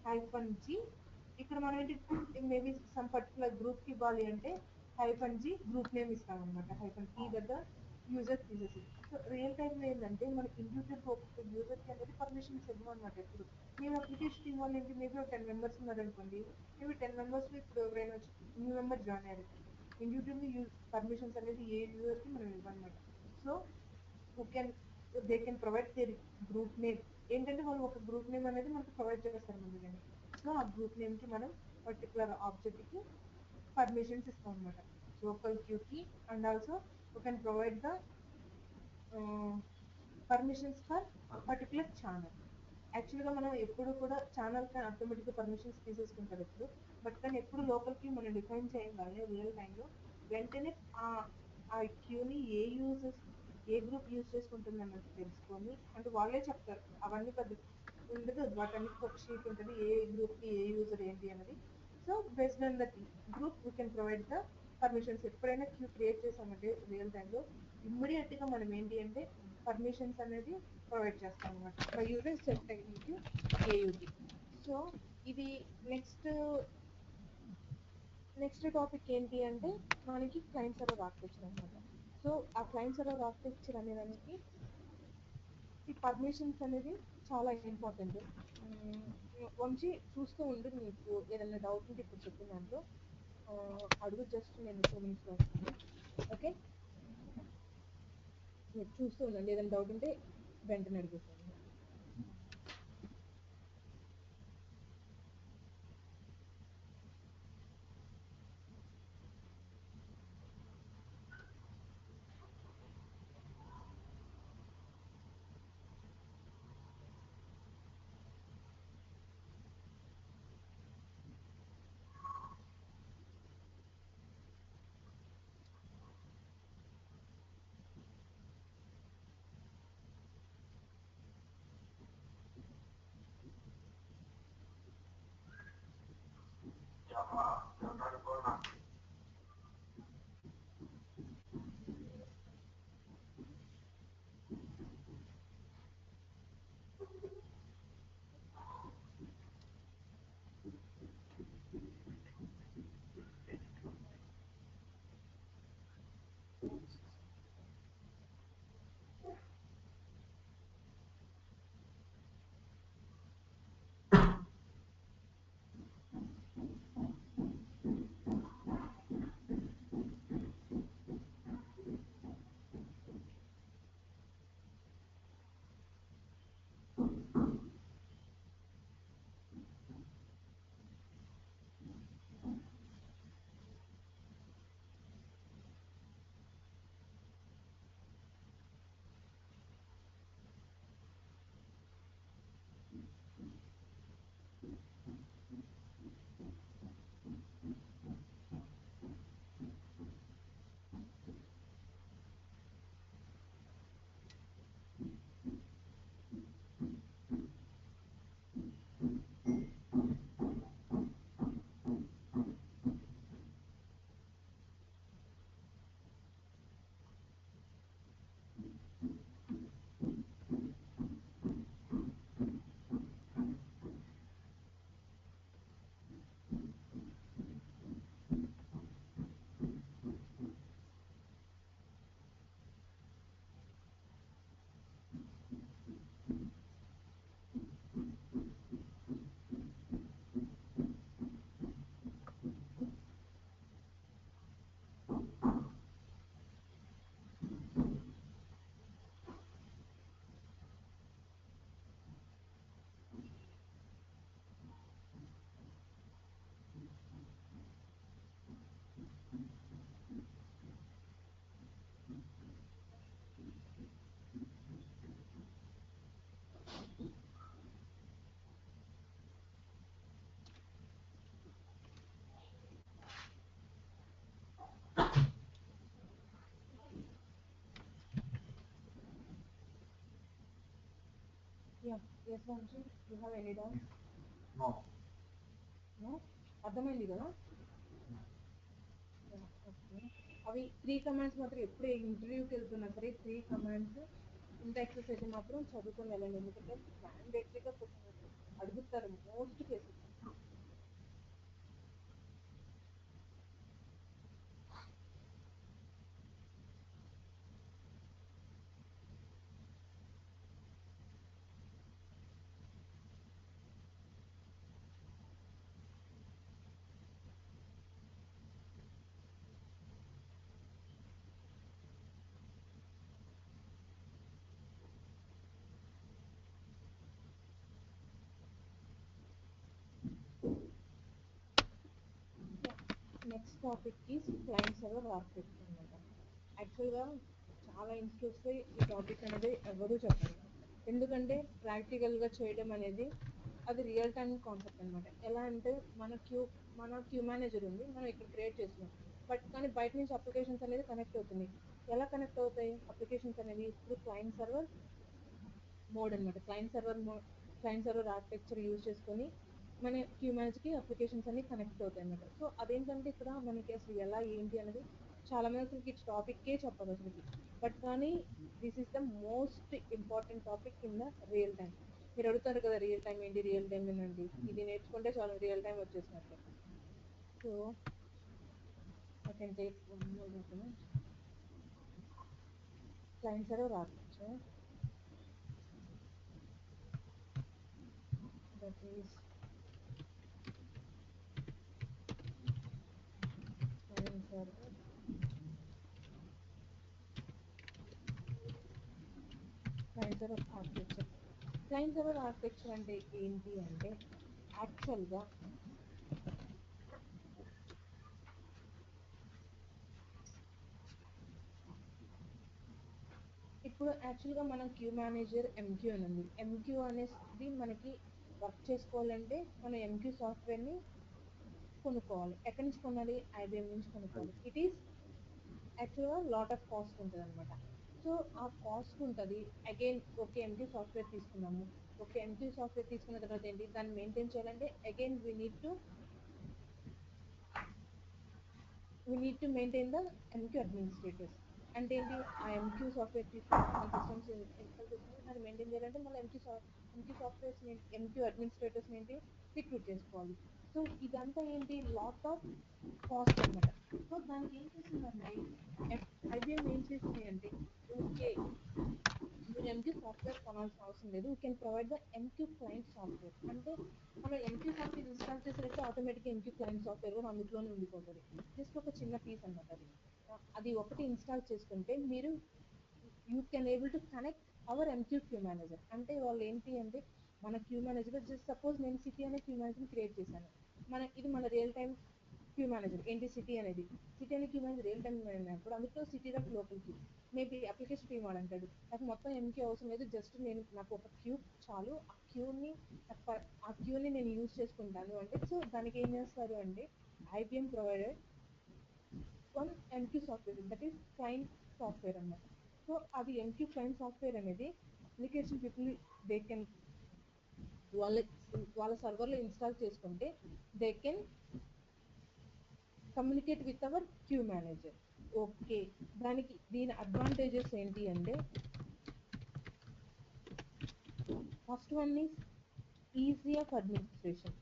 hyphen G ఇక్కడ మనం ఏంటి మేబీ సమ్ పర్టికులర్ గ్రూప్ కి ఇవ్వాలి అంటే hyphen G గ్రూప్ నేమ్ ఇస్తాం అనమాట. hyphen T దగ్గర యూజర్ తీసేసి. సో రియల్ టైంలో ఏంటంటే మనకి ఇండివిజువల్ ఒక్కొక్క యూజర్ కి అనేది పర్మిషన్స్ ఇవ్వమన్నమాట. ఎప్పుడు మేము అప్లికేషన్ ఇవ్వాలి ఏంటి మేబీ ఒక 10 మెంబర్స్ ఉన్నారనుకోండి మేబీ 10 మెంబర్స్ ఇప్పుడు ఎవరైనా వచ్చి న్యూ మెంబర్ జాయిన్ అయ్యారు ఇండివిజువల్ పర్మిషన్స్ అనేది ఏ యూజర్ కి మనం ఇవ్వనమాట. So they can provide their group name ఏంటంటే వాళ్ళు ఒక గ్రూప్ నేమ్ అనేది మనకు ప్రొవైడ్ చేస్తారు ముందుగానే. సో ఆ గ్రూప్ నేమ్ కి మనం పర్టికులర్ ఆబ్జెక్ట్ కి పర్మిషన్స్ ఇస్తాం అనమాట లోకల్ క్యూ కి. And also you can provide the permissions for particular channel. యాక్చువల్గా మనం ఎప్పుడు కూడా ఛానల్ కి ఆటోమేటిక్గా పర్మిషన్స్ తీసేసుకుంటారు ఎప్పుడు. బట్ కానీ ఎప్పుడు లోకల్ క్యూ మనం డిఫైన్ చేయగానే రియల్ టైంలో వెంటనే ఆ క్యూని ఏ గ్రూప్ యూజ్ చేసుకుంటుంది అన్నది తెలుసుకొని అంటే వాళ్ళే చెప్తారు అవన్నీ పెద్ద ఉండదు వాటన్నిటికి ఒక షీట్ ఉంటుంది ఏ గ్రూప్ కి ఏ యూజర్ ఏంటి అనేది. So based on that group we can provide the permissions. ఎప్పుడైనా క్యూ క్రియేట్ చేసామంటే రియల్ టైంలో ఇమ్మీడియట్ గా మనం ఏంటి అంటే పర్మిషన్స్ అనేది ప్రొవైడ్ చేస్తాం అనమాట బై యూజింగ్ సెట్ ఏయుటి. సో ఇది నెక్స్ట్ టాపిక్ ఏంటి అంటే మనకి క్లయింట్ సర్వర్ ఆర్కిటెక్చర్ అనమాట. సో ఆ క్లయింట్ సర్వర్ ఆర్కిటెక్చర్ అనే దానికి ఈ పర్మిషన్స్ అనేది చాలా ఇంపార్టెంట్. వంశీ చూస్తూ ఉండు, నీకు ఏదైనా డౌట్ ఉంటే ఇప్పుడు చెప్పిన దాంట్లో అడుగు, జస్ట్ నేను 2 minutes వస్తాను. ఓకే, మీరు చూస్తూ ఉండండి, ఏదైనా డౌట్ ఉంటే వెంటనే అడుగుతాను. Yeah, yes, Vanshi, you have any doubt? No. No? అర్థమైంది కదా? ఓకే, అవి 3 కమాండ్స్ మాత్రం ఎప్పుడు ఇంటర్వ్యూకి వెళ్తున్నా సరే 3 కమాండ్స్ ఇంత ఎక్సర్సైజ్ మాత్రం చదువుకొని వెళ్ళండి, ఎందుకంటే మ్యాండేటరీగా అడుగుతారు most cases. Next topic is client server architecture అనమాట. యాక్చువల్గా చాలా ఇన్స్టిట్యూట్స్లో ఈ టాపిక్ అనేది ఎవరూ చెప్పరు, ఎందుకంటే ప్రాక్టికల్గా చేయడం అనేది అది రియల్ టైమ్ కాన్సెప్ట్ అనమాట. ఎలా అంటే మన క్యూ మేనేజర్ ఉంది, మనం ఇక్కడ క్రియేట్ చేస్తున్నాం, బట్ కానీ బయట నుంచి అప్లికేషన్స్ అనేది కనెక్ట్ అవుతుంది. ఎలా కనెక్ట్ అవుతాయి అప్లికేషన్స్ అనేవి? ఇప్పుడు క్లయింట్ సర్వర్ మోడ్ అనమాట. క్లయింట్ సర్వర్ ఆర్కిటెక్చర్ యూజ్ చేసుకొని మన క్యూ మేనేజ్కి అప్లికేషన్స్ అన్ని కనెక్ట్ అవుతాయి అనమాట. సో అదేంటంటే ఇక్కడ మనకి అసలు ఎలా ఏంటి అనేది చాలా మంది అసలు ఈ టాపిక్కే చెప్పదు అసలుకి, బట్ కానీ this is the most important topic in the real time. మీరు అడుగుతారు కదా రియల్ టైం ఏంటి, రియల్ టైం ఏంటండి, ఇది నేర్చుకుంటే చాలా రియల్ టైం వచ్చేసినట్టు. So I can take one more document, client server architecture. that is client server. Client server architecture. Client server architecture అంటే ఏంటి అంటే యాక్చువల్గా ఇప్పుడు యాక్చువల్గా మనం క్యూ మేనేజర్ ఎంక్యూ అని ఉంది. ఎంక్యూ అనేది మనకి వర్క్ చేసుకోవాలంటే మనం ఎంక్యూ సాఫ్ట్వేర్ని కొనుక్కోవాలి. ఎక్కడి నుంచి కొనాలి? ఐబిఎం నుంచి కొనుక్కోవాలి. ఇట్ ఈస్ యాక్చువల్గా లాట్ ఆఫ్ కాస్ట్ ఉంటుంది అనమాట. సో ఆ కాస్ట్ ఉంటుంది. అగైన్ ఓకే ఎంక్యూ సాఫ్ట్వేర్ తీసుకున్నాము. ఓకే ఎంక్యూ సాఫ్ట్వేర్ తీసుకున్న తర్వాత ఏంటి దాన్ని మెయింటైన్ చేయాలంటే again we need to maintain the MQ administrators. అంటే ఏంటి ఆ ఎంక్యూ సాఫ్ట్వేర్ తీసుకుని మన సిస్టమ్స్ ఇన్స్టాల్ చేసుకుని దాన్ని మెయింటైన్ చేయాలంటే మళ్ళీ ఎంక్యూ సాఫ్ట్వేర్స్ ఎంక్యూ అడ్మినిస్ట్రేటర్స్ ఏంటి రిక్రూట్ చేసుకోవాలి. సో ఇదంతా ఏంటి లాట్ ఆఫ్ కాస్ట్ అనమాట. సో దానికి ఏం చేస్తుందంటే ఐబిఎం ఏం చేసింది అంటే ఓకే మీరు ఎంక్యూ సాఫ్ట్వేర్ కొనాల్సిన అవసరం లేదు. You can provide the MQ client software. అంటే మనం ఎంక్యూ సాఫ్ట్వేర్ ఇన్స్టాల్ చేసేటప్పుడు ఆటోమేటిక్గా ఎంక్యూ క్లయింట్ సాఫ్ట్వేర్ కూడా అందులోనే ఉండిపోతుంది. జస్ట్ ఒక చిన్న పీస్ అనమాట అది. అది ఒకటి ఇన్స్టాల్ చేసుకుంటే మీరు you can able to connect our MQ queue manager. అంటే వాళ్ళు ఏంటి అంటే మన క్యూ మేనేజర్ జస్ట్ సపోజ్ నేను సిటీ అనే క్యూ మేనేజర్ క్రియేట్ చేశాను. ఇది మన రియల్ టైం క్యూ మేనేజర్ ఏంటి సిటీ అనేది. సిటీ అనే క్యూ మేనేజర్ రియల్ టైం అయినప్పుడు అందులో city dot local queue maybe application team వాడంటాడు. నాకు మొత్తం ఎంక్యూ అవసరం లేదు, జస్ట్ నాకు ఒక క్యూ చాలు, ఆ క్యూని నేను యూజ్ చేసుకుంటాను అంటే. సో దానికి ఏం చేస్తారు అంటే IBM provided one MQ software that is client software అన్నమాట. సో అది ఎంక్యూ క్లయింట్ సాఫ్ట్వేర్ అనేది అప్లికేషన్ పీపుల్ దే కెన్ వాళ్ళ సర్వర్లో ఇన్స్టాల్ చేసుకుంటే they can communicate with our queue manager. Okay దీని అడ్వాంటేజెస్ ఏంటి అంటే first one is easy of administration.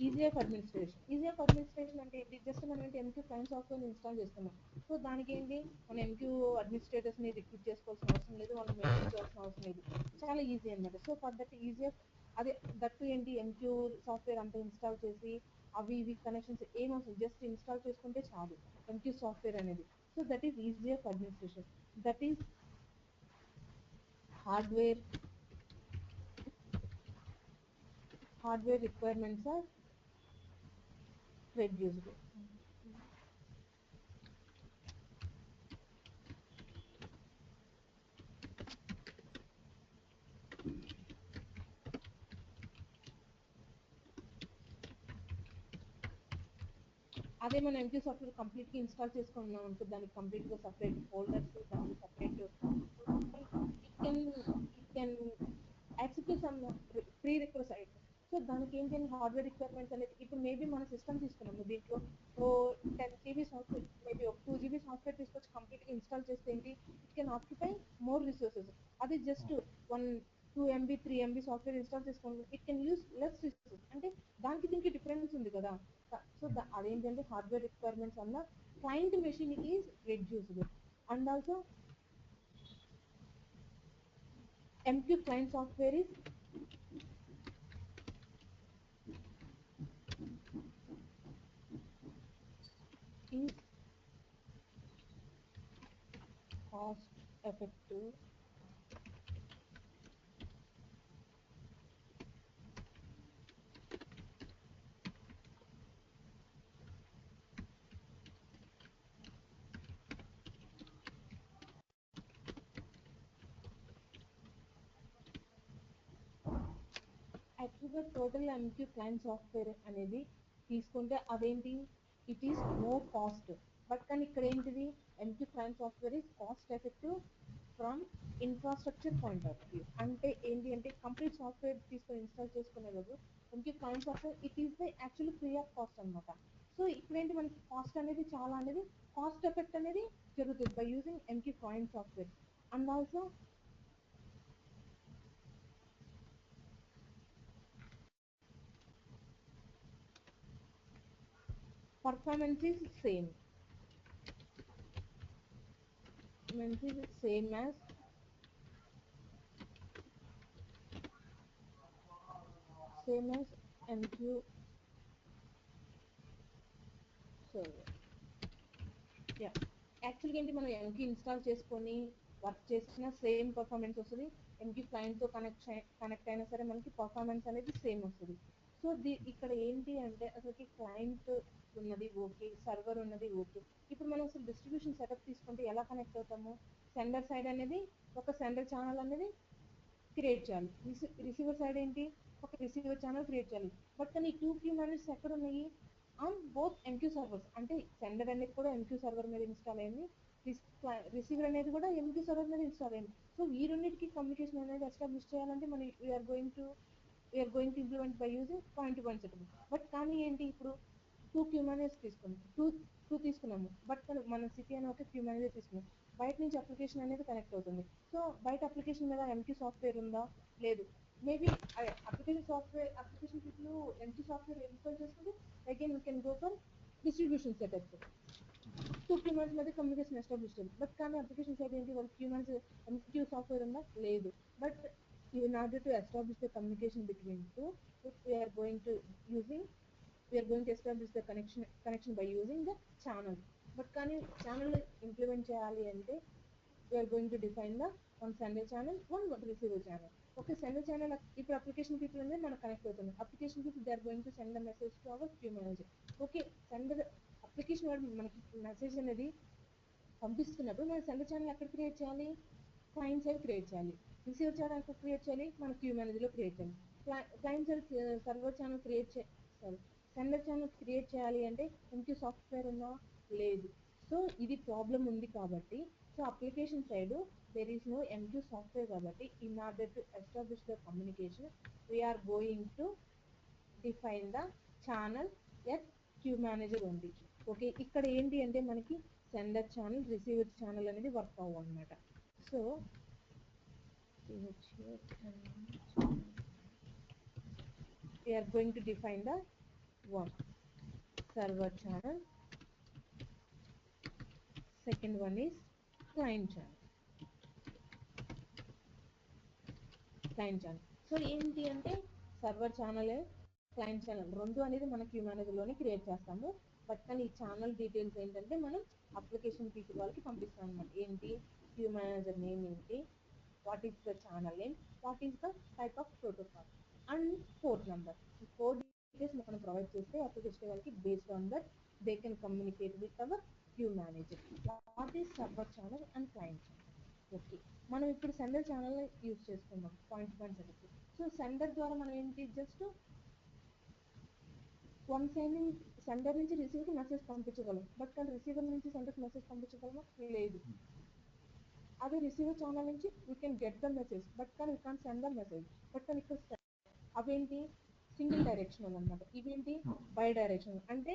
Easy of administration అంటే ఏంటి? జస్ట్ మనం ఏంటి ఎంక్యూ క్లయింట్ సాఫ్ట్వేర్ ఇన్స్టాల్ చేస్తున్నాం. సో దానికి ఏంటి మనం ఎంక్యూ అడ్మినిస్ట్రేటర్స్ని రిక్రూట్ చేసుకోవాల్సిన అవసరం లేదు, వాళ్ళు మెయింటైన్ చేయాల్సిన అవసరం లేదు. చాలా ఈజీ అనమాట. So for that easy of అదే దట్టు ఏంటి ఎంక్యూ సాఫ్ట్వేర్ అంతా ఇన్స్టాల్ చేసి అవి ఇవి కనెక్షన్స్ ఏమవసరం, జస్ట్ ఇన్స్టాల్ చేసుకుంటే చాలు ఎంక్యూ సాఫ్ట్వేర్ అనేది. So that is easy of administration. That is hardware requirements are reduced. అదే మనం ఎంక్యూ సాఫ్ట్వేర్ కంప్లీట్గా ఇన్స్టాల్ చేసుకున్నాం అనుకో దానికి కంప్లీట్గా సపరేట్ ఫోల్డర్స్, దానికి separate it can accept some pre request. So దానికి ఏంటి హార్డ్వేర్ రిక్వైర్మెంట్స్ అనేది ఇప్పుడు మేబీ మన సిస్టమ్ తీసుకున్నాము దీంట్లో 10 GB సాఫ్ట్వేర్, మేబీ ఒక 2 GB సాఫ్ట్వేర్ తీసుకొచ్చి కంప్లీట్గా ఇన్స్టాల్ చేస్తే ఏంటి it can occupy more resources. అది just 2 MB 3 MB software install చేసుకోండి it can use less resources. అంటే దానికి దీనికి డిఫరెన్స్ ఉంది కదా. సో అదేంటంటే హార్డ్వేర్ రిక్వైర్మెంట్స్ అన్న client machine is reduced. And also MQ client software is cost effective యాక్చువల్గా టోటల్ ఎంక్యూ క్లయింట్ సాఫ్ట్వేర్ అనేది తీసుకుంటే అదేంటి it is more cost. But కానీ ఇక్కడ ఏంటిది MQ client software is cost effective from infrastructure point of view. అంటే ఏంటి అంటే కంప్లీట్ సాఫ్ట్వేర్ తీసుకొని ఇన్స్టాల్ చేసుకునే బదులు MQ client software it is the actually free of cost అనమాట. సో ఇక్కడ ఏంటి మనకి కాస్ట్ అనేది చాలా అనేది కాస్ట్ ఎఫెక్ట్ అనేది జరుగుతుంది by using MQ client software. And also performance is same as same as MQ server. Yeah, యాక్చువల్గా ఏంటి మనం MQ ఇన్స్టాల్ చేసుకొని వర్క్ చేసిన సేమ్ పర్ఫార్మెన్స్ వస్తుంది. MQ క్లయింట్తో కనెక్ట్ అయినా సరే మనకి పర్ఫార్మెన్స్ అనేది సేమ్ వస్తుంది. సో ఇక్కడ ఏంటి అంటే అసలుకి క్లయింట్ ఉన్నది ఓకే, సర్వర్ ఉన్నది ఓకే. ఇప్పుడు మనం అసలు డిస్ట్రిబ్యూషన్ సెటప్ తీసుకుంటే ఎలా కనెక్ట్ అవుతాము? సెండర్ సైడ్ అనేది ఒక సెండర్ ఛానల్ అనేది క్రియేట్ చేయాలి. రిసీవర్ సైడ్ ఏంటి ఒక రిసీవర్ ఛానల్ క్రియేట్ చేయాలి. బట్ కానీ ఈ 2 క్యూ మేనేజర్స్ ఎక్కడ ఉన్నాయి? On both MQ servers. అంటే సెండర్ అనేది కూడా MQ సర్వర్ మీద ఇన్స్టాల్ అయింది, రిసీవర్ అనేది కూడా MQ సర్వర్ మీద ఇన్స్టాల్ అయింది. సో ఈ రెండింటికి కమ్యూనికేషన్ అనేది ఎస్టాబ్లిష్ చేయాలంటే మనం we're going to implement by using point to point setup. But కానీ ఏంటి ఇప్పుడు 2 క్యూ మేనేజర్స్ తీసుకున్నాము. బట్ మనం సిటీ అని ఒక క్యూ మేనేజర్ తీసుకున్నాం. బయట నుంచి అప్లికేషన్ అనేది కనెక్ట్ అవుతుంది. సో బయట అప్లికేషన్ మీద MQ సాఫ్ట్వేర్ ఉందా? లేదు. Maybe application people MQ software install చేసుకుంటే again we can go for distribution setup. 2 queue manager మధ్య కమ్యూనికేషన్ ఎస్టాబ్లిష్ చేయాలి. బట్ కానీ అప్లికేషన్ సైడ్ ఏంటి వాళ్ళు క్యూ మేనేజర్ MQ సాఫ్ట్వేర్ ఉందా? లేదు. But in order to establish the communication between two, we are going to establish the connection by using the channel. But కానీ channel implement చేయాలి అంటే we are going to define the one sender channel, one receiver channel. Okay, sender channel ఇప్పుడు application people అనేది మనకు connect అవుతుంది. Application people they are going to send the message to our queue manager. Okay, sender application వాడు మనకి message అనేది పంపిస్తున్నప్పుడు మన sender channel ఎక్కడ క్రియేట్ చేయాలి? క్లయింట్ సైడ్ క్రియేట్ చేయాలి. రిసీవర్ ఛానల్ ఎక్కడ క్రియేట్ చేయాలి? మన క్యూ మేనేజర్లో క్రియేట్ చేయాలి. Client side server channel sender channel create చేయాలి అంటే MQ సాఫ్ట్వేర్ ఉందా? లేదు. సో ఇది ప్రాబ్లం ఉంది కాబట్టి so application side there is no MQ software కాబట్టి in order to establish the communication we are going to define the channel at queue manager only. Okay, ఇక్కడ ఏంటి అంటే మనకి సెండర్ ఛానల్ రిసీవర్ ఛానల్ అనేది work అవ్వు అనమాట. So we are going to define the one server channel, second one is client channel. So ఏంటి అంటే server channel client channel రెండు అనేది మన క్యూ మేనేజర్లోనే క్రియేట్ చేస్తాము. బట్ కానీ ఈ ఛానల్ డీటెయిల్స్ ఏంటంటే మనం అప్లికేషన్ పీపుల్ వాళ్ళకి పంపిస్తాం అనమాట. ఏంటి క్యూ మేనేజర్ నేమ్ ఏంటి, what is the channel name, what is the type of protocol and port number. ఈ 4 డీటెయిల్స్ మనం ప్రొవైడ్ చేస్తే అప్లికేషన్ వాళ్ళకి based on that they can communicate with our queue manager. What is server channel and client channel. Okay, మనం ఇప్పుడు sender channel use చేసుకుందాం point to point setup. So sender ద్వారా మనం ఏంటి జస్ట్ వన్ సెండర్ నుంచి రిసీవర్కి message పంపించగలం. But కానీ receiver నుంచి సెండర్కి మెసేజ్ పంపించగలమా? లేదు. అదే రిసీవర్ ఛానల్ నుంచి we can get the message but కానీ we can send the message. But కానీ ఇక్కడ అవేంటి సింగిల్ డైరెక్షనల్ అనమాట. ఇవేంటి బై డైరెక్షనల్ అంటే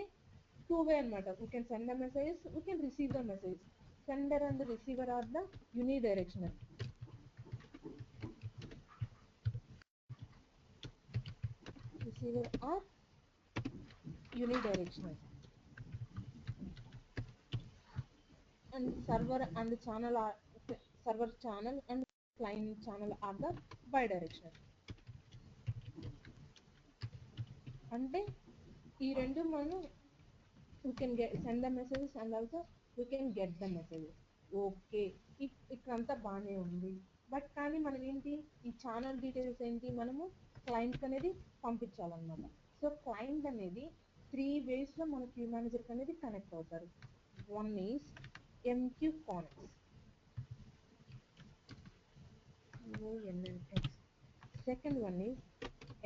2 వే అనమాట. We can send the message, we can receive the message. Sender and the receiver are the unidirectional. Receiver are unidirectional. And server and channel are server channel and client channel are the bidirectional. అంటే ఈ రెండు మనం we can send the messages and also we can get the messages. Okay, ఇక్కడంతా బాగానే ఉంది. But కానీ మనం ఏంటి ఈ ఛానల్ డీటెయిల్స్ ఏంటి మనము క్లయింట్కి అనేది పంపించాలన్నమాట. సో క్లయింట్ అనేది 3 వేస్లో మన క్యూ మేనేజర్కి అనేది కనెక్ట్ అవుతారు. One is MQ connects, second one is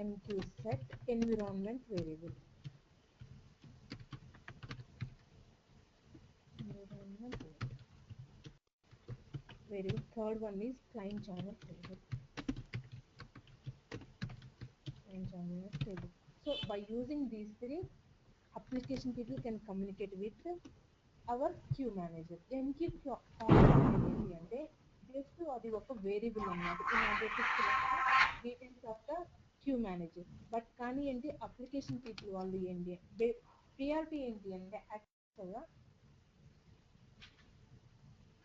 MQ set environment variable, third one is client channel variable. So by using these 3 application people can communicate with our queue manager. MQ ఏంటి అంటే just అది ఒక variable అన్నమాట in order to select the details of the queue manager. But కానీ ఏంటి application people వాళ్ళు ఏంటి priority ఏంటి అంటే యాక్చువల్గా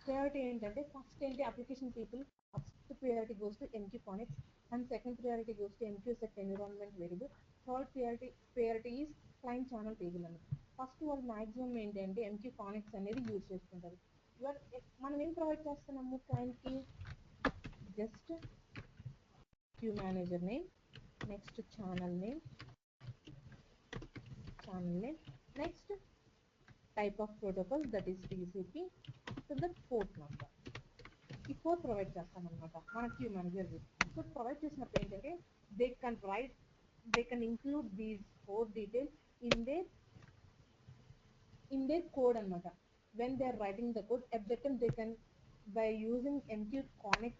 priority ఏంటంటే ఫస్ట్ ఏంటి application people first priority goes to MQ connects and second priority goes to MQ set environment variable కానిక్స్ అనేది యూజ్ చేసుకుంటారు. మనం ఏం ప్రొవైడ్ చేస్తున్నాము క్లయింట్కి? Just queue manager name, next channel name, next type of protocol, that is TCP, to the port number. ఈ 4 provide చేస్తాం అనమాట మన క్యూ మేనేజర్. సో ప్రొవైడ్ చేసినప్పుడు ఏంటంటే they can include these 4 details in their code అనమాట. when they are writing the code, at that time they can, by using MQ Connect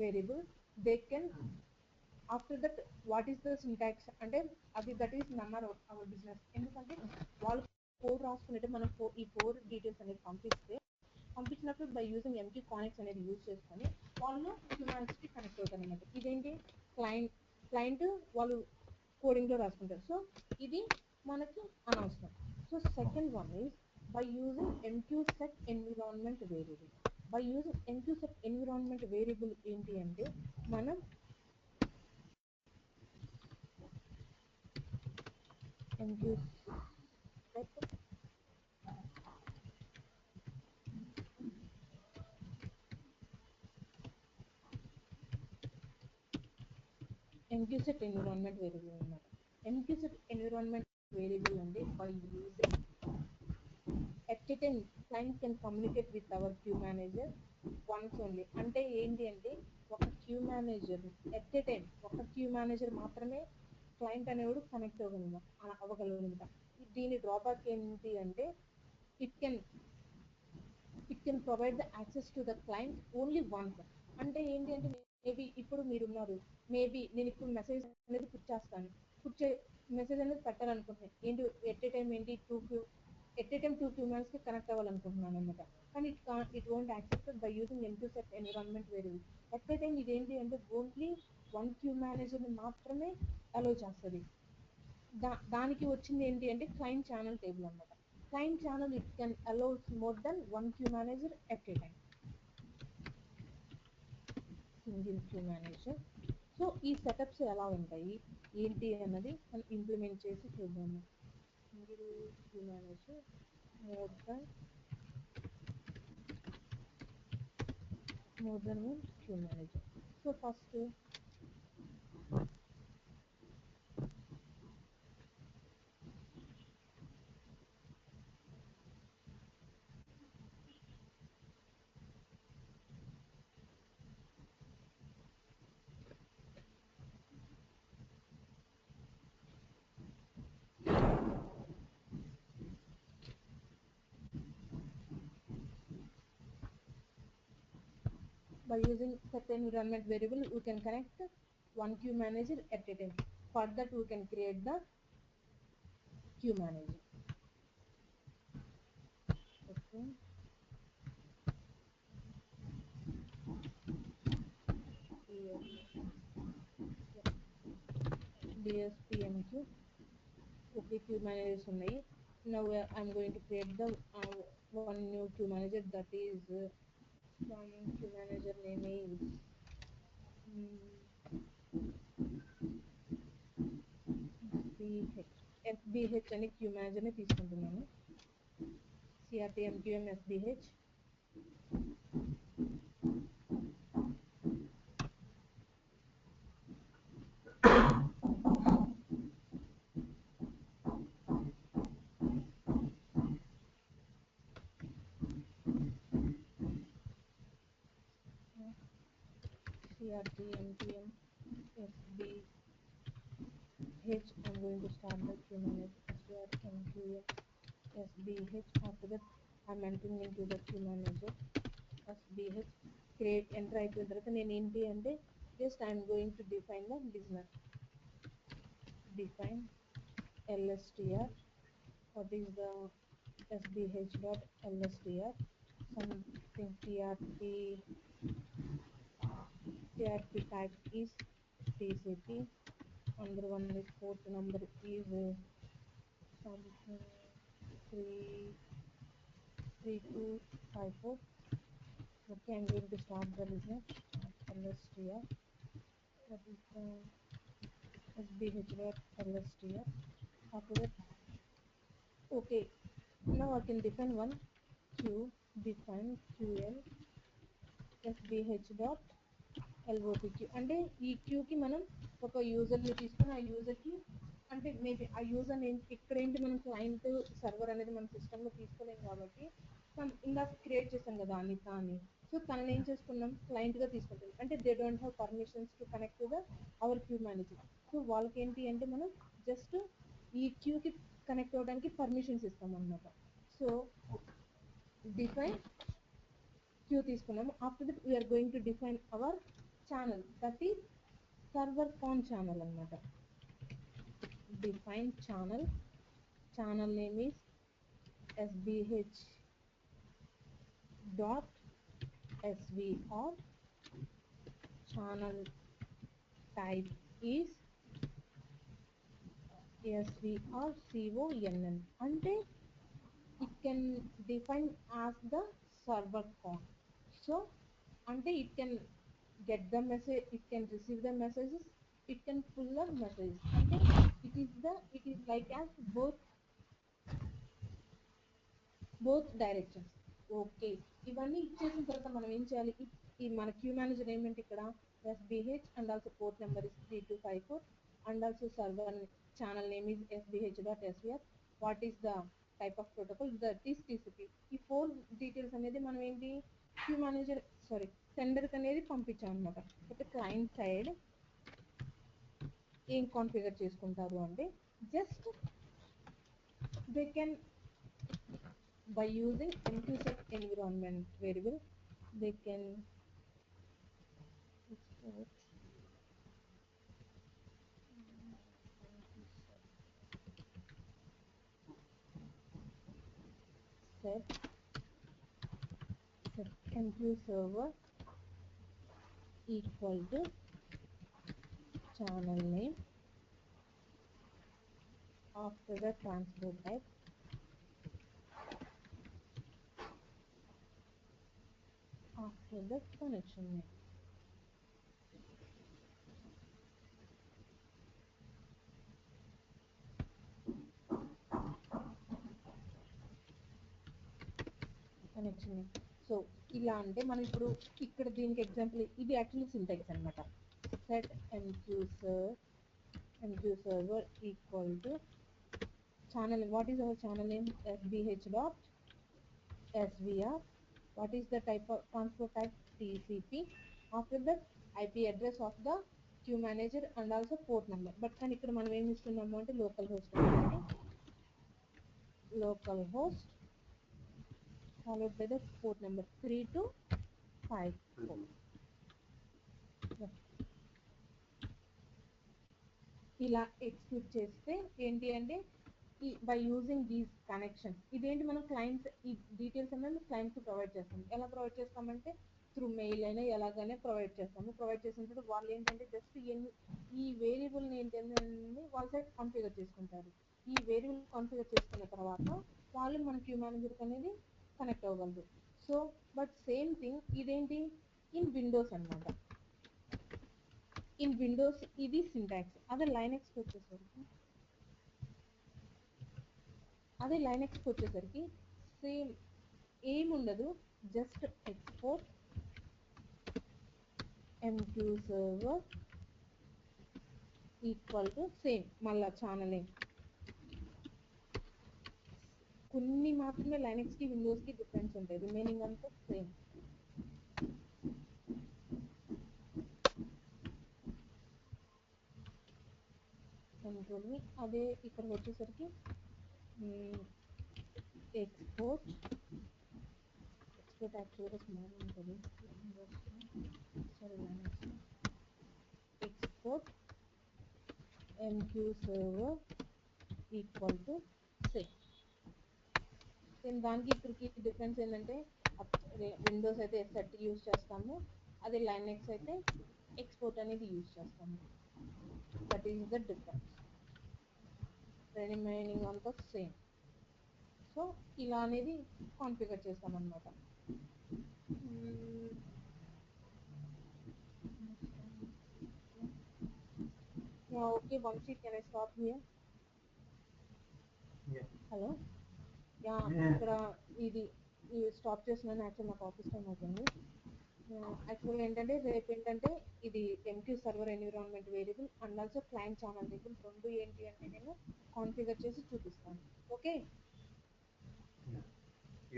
variable, they can, after that what is the syntax అంటే అది that is none of our business. ఎందుకంటే వాళ్ళు code రాసుకునేది మనం ఈ 4 details అనేది పంపించినప్పుడు by using MQ కానిక్స్ అనేది use చేసుకొని వాళ్ళు హ్యూమానిటీకి కనెక్ట్ అవుతారు అనమాట. ఇదేంటి క్లయింట్ వాళ్ళు కోడింగ్లో రాసుకుంటారు. సో ఇది మనకి అనవసరం. So second one is by using MQ set environment variable. By using MQ set environment variable ఏంటి అంటే మనం ఎంక్యూ set environment variable అన్నమాట. set environment variable అంటే by using at a time client can communicate with our queue manager once only. అంటే ఏంటి అంటే ఒక queue manager at a time ఒక క్యూ మేనేజర్ మాత్రమే క్లయింట్ అనేవాడు కనెక్ట్ అవ్వగలగంట. దీని డ్రాబ్యాక్ ఏంటి అంటే it can provide the access to the client only once. అంటే ఏంటి అంటే మేబీ ఇప్పుడు మీరున్నారు, మేబీ నేను ఇప్పుడు మెసేజ్ అనేది మెసేజ్ అనేది పెట్టాలనుకుంటున్నాను. ఏంటి ఎట్ ఏ టైం ఏంటి టూ క్యూమన్స్ కి కనెక్ట్ అవ్వాలనుకుంటున్నాను అనమాట. కానీ it won't accepted by using MQ set environment variable. At a time ఇదేంటి అంటే ఓన్లీ వన్ క్యూ మేనేజర్ ని మాత్రమే అలో చేస్తుంది. దానికి వచ్చింది ఏంటి అంటే క్లయింట్ ఛానల్ టేబుల్ అనమాట. Client channel it can allows more than one queue manager at a time, single queue manager. So ఈ సెటప్స్ ఎలా ఉంటాయి ఏంటి అన్నది మనం ఇంప్లిమెంట్ చేసి చూద్దాము. Single queue manager, more than one queue manager. So first by using set environment variable we can connect one queue manager at a time. For that we can create the queue manager. Okay. DSPMQ. Okay, queue managers ఉన్నాయి. Now I'm going to create the one new queue manager, that is one queue manager name is SBH అనే queue manager ని తీసుకుంటున్నాను. CRTMQM SBH. CRTMQM SBH. I'm going to start the queue manager. CRTMQM SBH. After that I'm entering into the queue manager SBH. Create enter అయిపోయిన తర్వాత నేను ఏంటి అంటే just I'm going to define the listener. Define LSTR. What is the SBH.LSTR? Something TRP type is TCP. Another one is port number is something 3254. Okay, I'm going to start the listener LSTR. That is the SBH.LSTR. After that, okay, Now I can define one queue, define QL SBH dot LOPQ. అంటే ఈ క్యూకి మనం ఒక యూజర్ని తీసుకొని ఆ యూజర్కి అంటే maybe ఆ user name ఇక్కడ ఏంటి మనం క్లయింట్ సర్వర్ అనేది మన సిస్టంలో తీసుకోలేం కాబట్టి మనం ఇందాక క్రియేట్ చేసాం కదా అనిత అని. సో తనని ఏం చేసుకున్నాం క్లయింట్గా తీసుకుంటాం. అంటే they don't have permissions to connect to the our queue manager. So వాళ్ళకి ఏంటి అంటే మనం జస్ట్ ఈ క్యూకి కనెక్ట్ అవ్వడానికి పర్మిషన్స్ ఇస్తాం అనమాట. సో డిఫైన్ క్యూ తీసుకున్నాము. After that we are going to define our channel, that is server conn channel అనమాట. Define channel, channel name is SBH dot SVR, channel type is SVR CONN. అంటే it can define as the server con. So అంటే it can get the message, it can receive the messages, it can pull the messages. అంటే it is like as both directions. Okay, ఇవన్నీ ఇచ్చేసిన తర్వాత మనం ఏం చేయాలి? ఈ మన క్యూ మేనేజర్ ఏమిటి ఇక్కడ SBH and also port number is 3254 and also server channel name is SBH.SVR. What is the type of protocol? That is TCP. ఈ 4 డీటెయిల్స్ అనేది మనం ఏంటి క్యూ మేనేజర్ సెండర్కి అనేది పంపించాం అనమాట. అయితే క్లయింట్ సైడ్ ఏం కాన్ఫిగర్ చేసుకుంటారు అంటే just they can by using MQSet environment variable, they can export set MQ server equal to channel name, after the transport type after the connection name. Connection name. So ఇలా అంటే మనం ఇప్పుడు ఇక్కడ దీనికి example ఇది actually syntax అనమాట. Set MQ server equal to channel. What is our channel name? SBH.SVR. What is the type of transport type? TCP. After that IP address of the queue manager and also port number. But కానీ ఇక్కడ మనం ఏమి ఇస్తున్నాము అంటే local host followed by the port number 3254. ఇలా execute చేస్తే ఏంటి అంటే బై యూజింగ్ దీస్ కనెక్షన్స్ ఇదేంటి మనం క్లయింట్ ఈ డీటెయిల్స్ అనేది క్లయింట్కి ప్రొవైడ్ చేస్తాం. ఎలా ప్రొవైడ్ చేస్తామంటే త్రూ మెయిల్ అయినా ఎలాగైనా ప్రొవైడ్ చేస్తాము. ప్రొవైడ్ చేసినప్పుడు వాళ్ళు ఏంటంటే జస్ట్ ఈ వేరియబుల్ని ఏంటంటే వాళ్ళ సైడ్ కాన్ఫిగర్ చేసుకుంటారు. ఈ వేరియబుల్ కాన్ఫిగర్ చేసుకున్న తర్వాత వాళ్ళు మన క్యూ మేనేజర్కి అనేది కనెక్ట్ అవ్వగలరు. సో బట్ సేమ్ థింగ్ ఇదేంటి ఇన్ విండోస్ అనమాట. ఇన్ విండోస్ ఇది సింటాక్స్. అదే లైనెక్స్కి వచ్చేసరికి సేమ్ ఏముండదు, just export MQ server equal to same మళ్ళా ఛానల్ నేమ్. కొన్ని మాత్రమే లైనెక్స్కి విండోస్కి డిఫరెన్స్ ఉంటాయి, రిమైనింగ్ అంతా సేమ్. కంట్రోల్ అదే ఇక్కడ వచ్చేసరికి ఎక్స్పోర్ట్ యాక్చువల్గా స్మాల్ ఉంటుంది. సరే export MQ server equal to same. దానికి ఇక్కడికి డిఫరెన్స్ ఏంటంటే విండోస్ అయితే SRT యూజ్ చేస్తాము, అదే లైనెక్స్ అయితే ఎక్స్పోర్ట్ అనేది యూజ్ చేస్తాము. That is the difference. Remaining అంతా సేమ్. సో ఇలా అనేది కాన్ఫిగర్ చేస్తామన్నమాట. Okay Vamsi, can I stop here? Yeah. Hello, ya ఇక్కడ ఇది స్టాప్ చేస్తున్నాను. యాక్చువల్ నాకు ఆఫీస్ టైం అవుతుంది. యాక్చువల్గా ఏంటంటే రేపు ఏంటంటే ఇది MQ server environment variable and also client channel variable రెండు ఏంటి అంటే నేను కాన్ఫిగర్ చేసి చూపిస్తాను. ఓకే,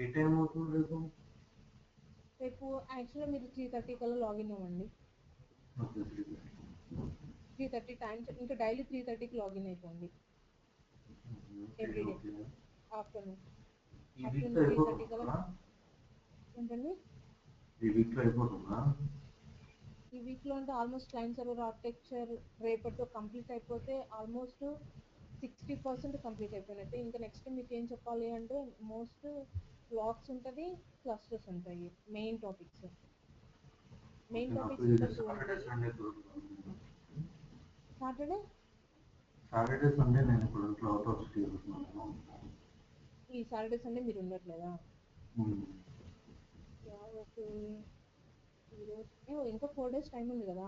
ఏ టైం అవుతుంది రేపు? రేపు యాక్చువల్గా మీరు 3:30 కల్లా లాగిన్ అవ్వండి. 3:30 టైం, ఇంకా డైలీ 3:30కి లాగిన్ అయిపోండి ఎవ్రీడే ఆఫ్టర్నూన్. ఈ వీక్ ఆఫ్టర్నూన్ 3:30 అయిపోతుందా? కల్లా ఏంటండి ఈ వీక్ లో అయిపోతుందా? ఈ వీక్లో అంటే ఆల్మోస్ట్ క్లయింట్ సర్వర్ ఆర్కిటెక్చర్ రేపటితో కంప్లీట్ అయిపోతే ఆల్మోస్ట్ 60% కంప్లీట్ అయిపోయినట్టే. ఇంకా నెక్స్ట్ మీకు ఏం చెప్పాలి అంటే మోస్ట్ లాక్స్ ఉంటుంది, క్లస్టర్స్ ఉంటాయి. మెయిన్ టాపిక్స్ నాకు ఇంకా ఇది 2 సాటర్డే ఉంటాయి. సండే కుదరదు. సాటర్డే సండే నేను ఇప్పుడు ఇంట్లో అవుట్ ఆఫ్ సిటీ వెళ్తున్నాను. ఈ సాటర్డే సండే మీరు ఉండట్లేదా? ఓకే, ఇంకా 4 days టైం ఉంది కదా.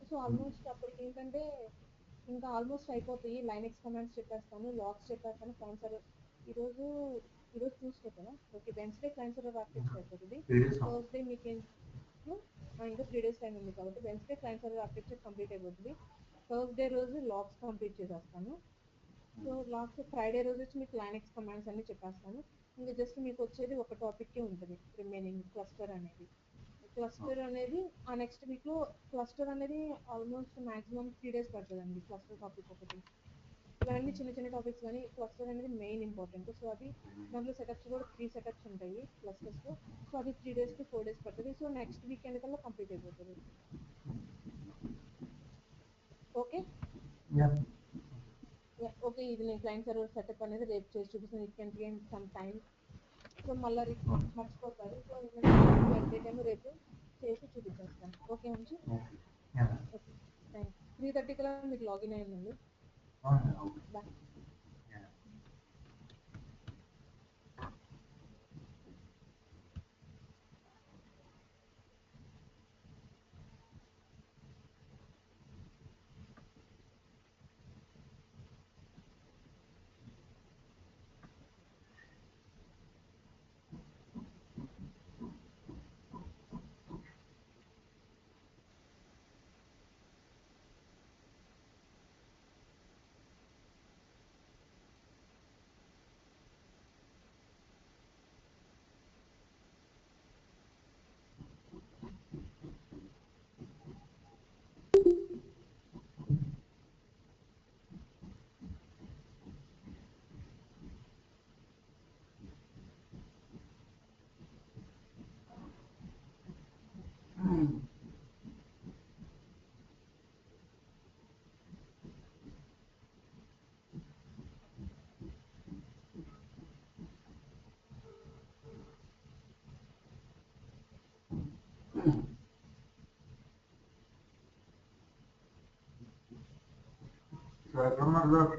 సో ఆల్మోస్ట్ అప్పటికి ఏంటంటే ఇంకా ఆల్మోస్ట్ అయిపోతాయి. లైనెక్స్ కమాండ్స్ చెప్పేస్తాను, లాగ్స్ చెప్పేస్తాను. క్లయింట్ సర్వర్ ఈరోజు ట్యూస్డే కదా. Okay, Wednesday client server architecture అయిపోతుంది. థర్స్డే మీకు ఇంకా 3 days టైం ఉంది కాబట్టి Wednesday client server architecture complete అయిపోతుంది. థర్స్డే రోజు లాగ్స్ కంప్లీట్ చేసేస్తాను. సో లాస్ట్ ఫ్రైడే రోజు వచ్చి మీకు లైనెక్స్ కమాండ్స్ అన్ని చెప్పేస్తాను. ఇంకా జస్ట్ మీకు వచ్చేది ఒక టాపిక్కే ఉంటుంది రిమైనింగ్, క్లస్టర్ అనేది ఆ నెక్స్ట్ వీక్లో. క్లస్టర్ అనేది ఆల్మోస్ట్ మాక్సిమం 3 days పడుతుందండి. క్లస్టర్ టాపిక్ ఒకటి, ఇవన్నీ చిన్న చిన్న టాపిక్స్, కానీ క్లస్టర్ అనేది మెయిన్ ఇంపార్టెంట్. సో అది దాంట్లో సెటప్స్ కూడా 3 సెటప్స్ ఉంటాయి క్లస్టర్స్లో. సో అది 3 days to 4 days పడుతుంది. సో నెక్స్ట్ వీకెండ్ కల్లా కంప్లీట్ అయిపోతుంది. ఓకే ఓకే, ఇది నేను క్లయింట్ సర్వర్ సెటప్ అనేది రేపు చేసి చూపిస్తాను. It can take some time. So మళ్ళీ మర్చిపోతారు. సో ఎట్ టైం రేపు చేసి చూపించేస్తాను. ఓకే మంచి, ఓకే థ్యాంక్ యూ. 3:30 కల్లా మీకు లాగిన్ అయ్యిందండి. బాయ్. ఎక్కడ ఉన్నారు సార్?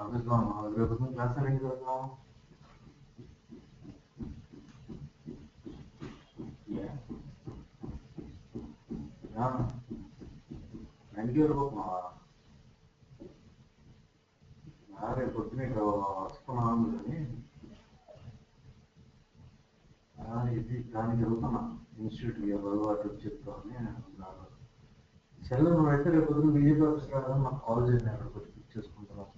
ఆఫీస్లో ఉన్నాం. రేపు క్లాస్ అరేంజ్ చేస్తున్నాం. నైన్కి వెళ్ళిపోతున్నావా? రేపు పొద్దున ఇక్కడ వస్తున్నాను కానీ ఇది దానికి వెళ్తున్నా ఇన్స్టిట్యూట్కి అటు చెప్తామని. సెల్ నువ్వైతే రేపు పొద్దున బీజేపీ ఆఫీస్ రాగానే నాకు కాల్ చేయండి, అక్కడికి వచ్చి పిక్ చేసుకుంటున్నాను.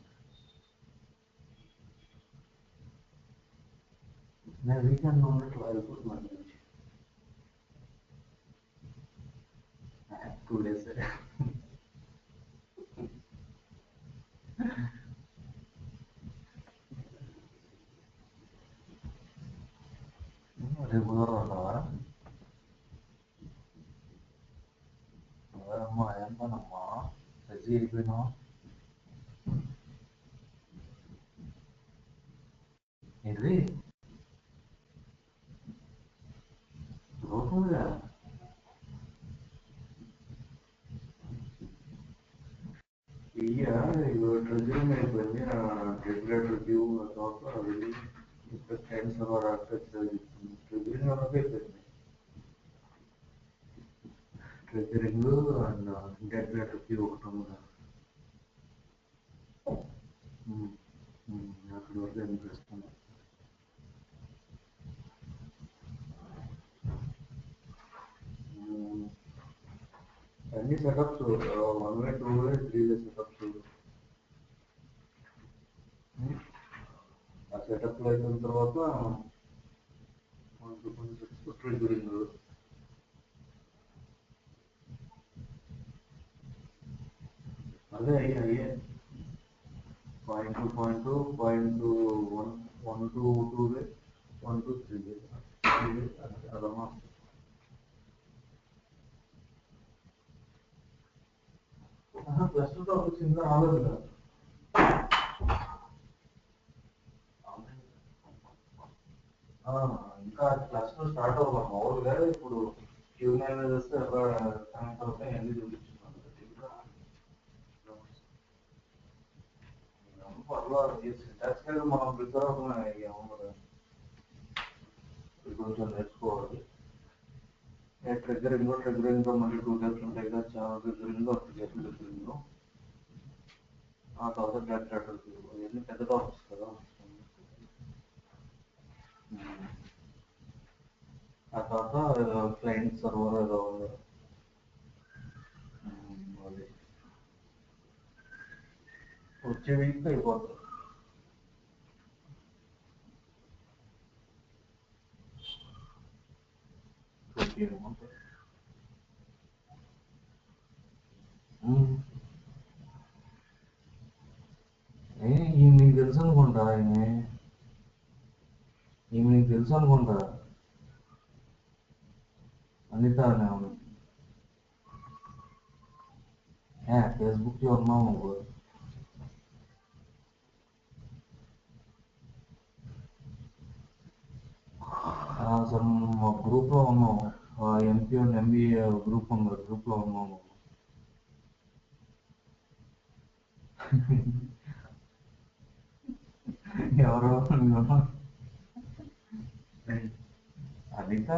నేను వీకెండ్ ఉన్నట్లు వెళ్ళిపోతున్నాను. 2 days రేపు కుదరదు అంటావా? అమ్మా ఏం పనమ్మా సజ్జి వెళ్ళిపోయినావు. ఏంటిది అవుతుందిగా? ట్రెజరింగ్ అయిపోయింది. రెగ్యులేటర్ డ్యూ తర్వాత వెళ్ళి క్లయింట్ సర్వర్ ఆర్కిటెక్చర్ చెప్తుంది. ట్రెజరింగ్ అనేది అయిపోయింది. ట్రెజరింగ్ అండ్ ఇంటెగ్రేటర్ డ్యూ ఒకటి ఉంది. ఇప్పుడు వరకు అనిపిస్తుంది. అన్ని సెటప్స్ 1 వే 2 వే 3 వే సెటప్స్. ఆ సెటప్ అయిన తర్వాత ట్రిగరింగ్, అదే అయ్యే point to point, point 1 to 2 way, 1 to 3 వే, అలా ప్లస్ టూ టాపిక్స్ ఇంకా రాలేదు కదా. ఇంకా క్లాస్ స్టార్ట్ అవ్వాలి మామూలుగా. ఇప్పుడు Q9 చేస్తే ఎలా కనెక్ట్ అవుతాయి అన్ని చూపించుకున్నాను. పర్వాలేదు, సింటాక్స్ మనం ప్రిపేర్ అవుతున్నాయి. కొంచెం నేర్చుకోవాలి. ట్రిగరింగ్ మళ్ళీ 2 టైప్స్ ఉంటాయి కదా, చాలా ట్రిగరింగ్, ట్రిగరింగ్. ఆ తర్వాత డేటా ఇవన్నీ పెద్ద టాపిక్స్ కదా. ఆ తర్వాత క్లయింట్ సర్వర్ ఏదో ఉంది, అది వచ్చే వీక్ అయిపోతుంది. నీకు తెలుసు అనుకుంటా, నీకు తెలుసు అనుకుంటా అనిత అనే ఫేస్బుక్ లో ఉన్నావు నువ్వు. అసలు మా గ్రూప్ లో ఉన్నావు, ఎంపీ అండ్ ఎంబీఏ గ్రూప్ ఉన్నారు, గ్రూప్ లో ఉన్నావు నువ్వు. ఎవరో అనిత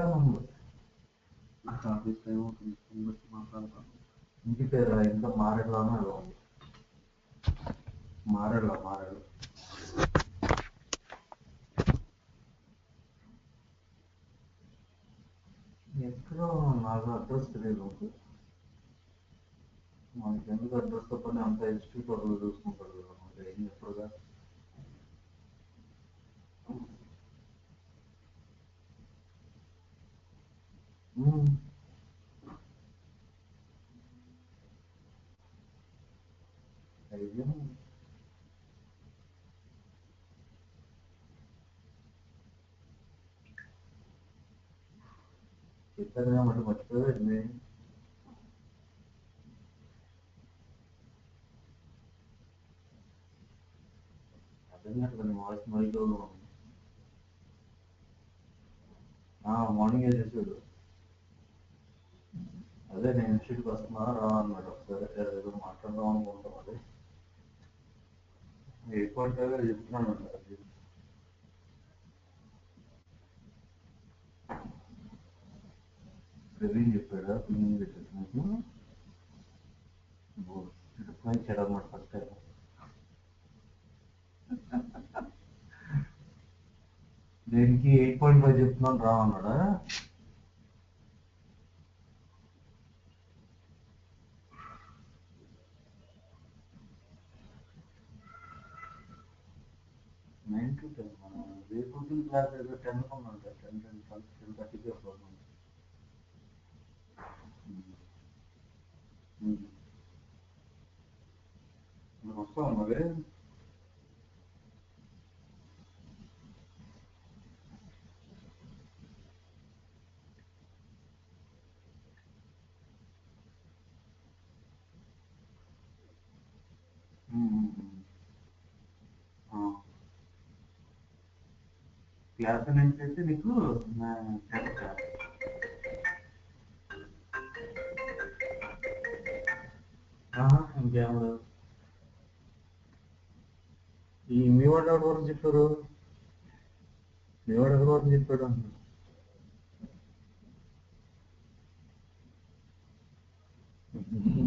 ఇంటి పేరు ఎంత మారేలానో మారేలా ఎక్కడో నాకు అడ్రస్ తెలియదు. మనకి ఎందుకు అడ్రస్ తో పని, అంత ఇన్స్టిట్యూట్ వాళ్ళు చూసుకుంటారు కదా, మనకి ఏం చెప్పరుగా. చెప్పాను కాబట్టి మర్చిపోయింది. అర్థం వాయిస్ మైలో మార్నింగ్ చేసాడు. అదే నేను ఇన్స్టిట్యూట్కి వస్తున్నా రా అన్నాడు. సరే ఏదో మాట్లాడదాం అనుకుంటాం. అది ఎయిర్పోర్ట్ దగ్గర చెప్తున్నాను. ప్రవీణ్ చెప్పాడా, పిల్లలు చెప్పాడు రిప్లై చేయడం ఫస్ట్ టైం. దేనికి 8.5 చెప్తున్నాను రా అన్నాడా. నైన్ టు 10 రేపు క్లాస్ ఏదో 10 ఉందంట. 10:30కి వస్తుంది. వస్తాం మరి. క్లాస్ ఏంటంటే నీకు ఇంకేమో ఈ మీ వాడు ఎవరి వరకు చెప్పారు, మీ వాడు ఎవరి వరకు చెప్పాడు అన్న.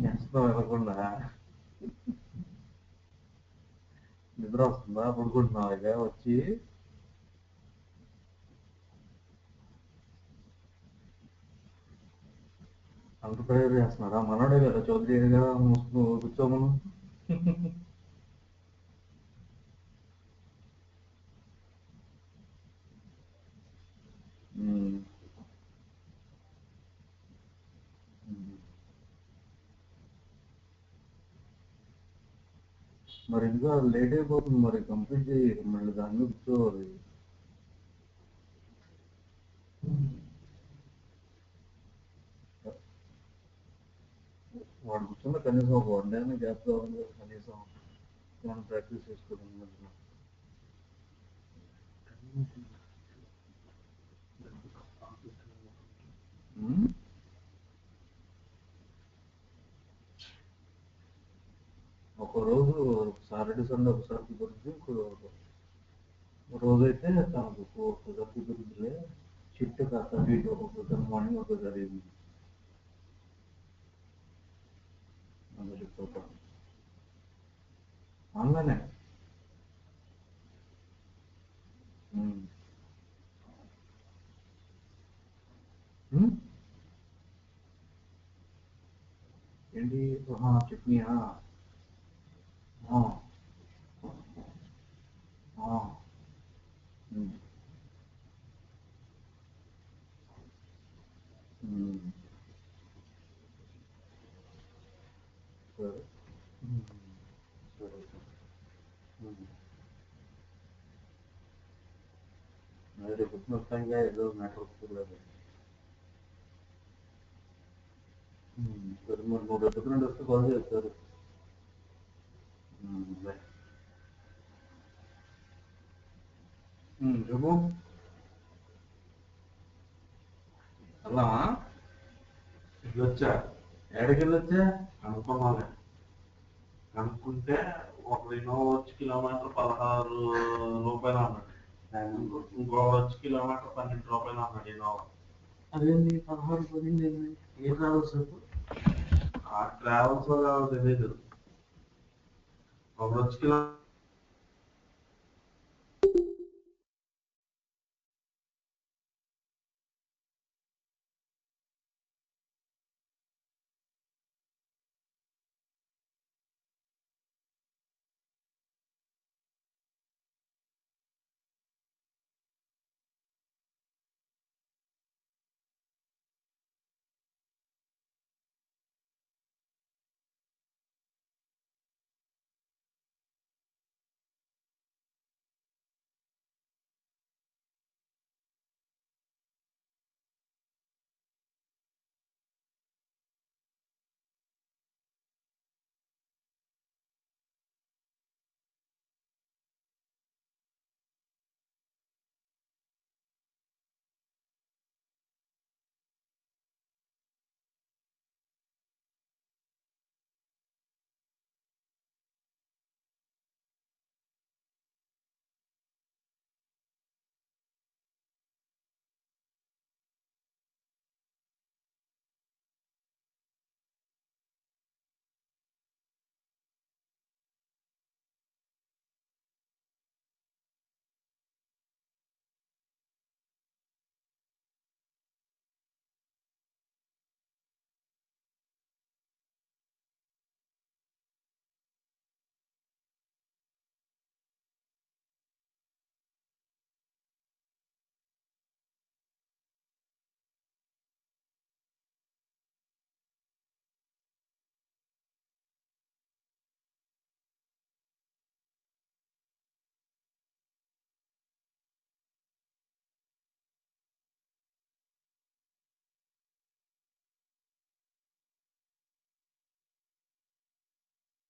చేస్తాం వెళ్ళకుండా నిద్ర వస్తుందా? పడుకుంటున్నావా ఇక వచ్చి? అంత ప్రేయర్ చేస్తున్నారా? మనోడే కదా చౌదరి కదా, మూసుకు కూర్చోమను. ఉమ్. ఉమ్. మరి ఇంకా లేట్ అయిపోతుంది, మరి కంప్లీట్ చేయి, మళ్ళీ దాని మీద కూర్చోవాలి. వాడు కూర్చున్న కనీసం ఒక 1 డే గ్యాప్ కావాలి కదా, కనీసం మనం ప్రాక్టీస్ చేసుకోవడం మధ్యలో. ఉమ్? ఒక రోజు సాటర్డే సండే ఒకసారి కుదురుతుంది, ఒక రోజు అయితే తనకు ఒకసారి కుదురుతుందిలే. షిఫ్ట్ కాస్త వీక్ ఒక్కొక్కసారి మార్నింగ్ ఒకసారి ఈవినింగ్ అందులో షిఫ్ట్ అవుతాను ఆన్లైనే. ఉమ్. ఉమ్? ఏంటి చట్నీయా? ఆ, ఆ. ఉమ్. ఉమ్. సరే. ఉమ్. సరే. ఉమ్. మరి రేపు మొత్తంగా ఏదో మ్యాటర్ వస్తుంది. సరే, మరి నువ్వు రేపు నుండి వస్తే కాల్ చేస్తారు. బాయ్. చెప్పు. వెళ్దామా? వెళ్ళొచ్చా? ఎక్కడికి వెళ్ళొచ్చా? కనుక్కున్నాలే. కనుక్కుంటే ఒక ఇన్నోవా వచ్చి కిలోమీటర్ 16 రూపాయలు అన్నాడు. ఇంకొకటి వచ్చి కిలోమీటర్ 12 రూపాయలు అన్నాడు ఇన్నోవా. అదేంటి 16 12 ఏ ట్రావెల్స్? ఆ ట్రావెల్స్ తెలియదు. ఒకటి వచ్చి కిలో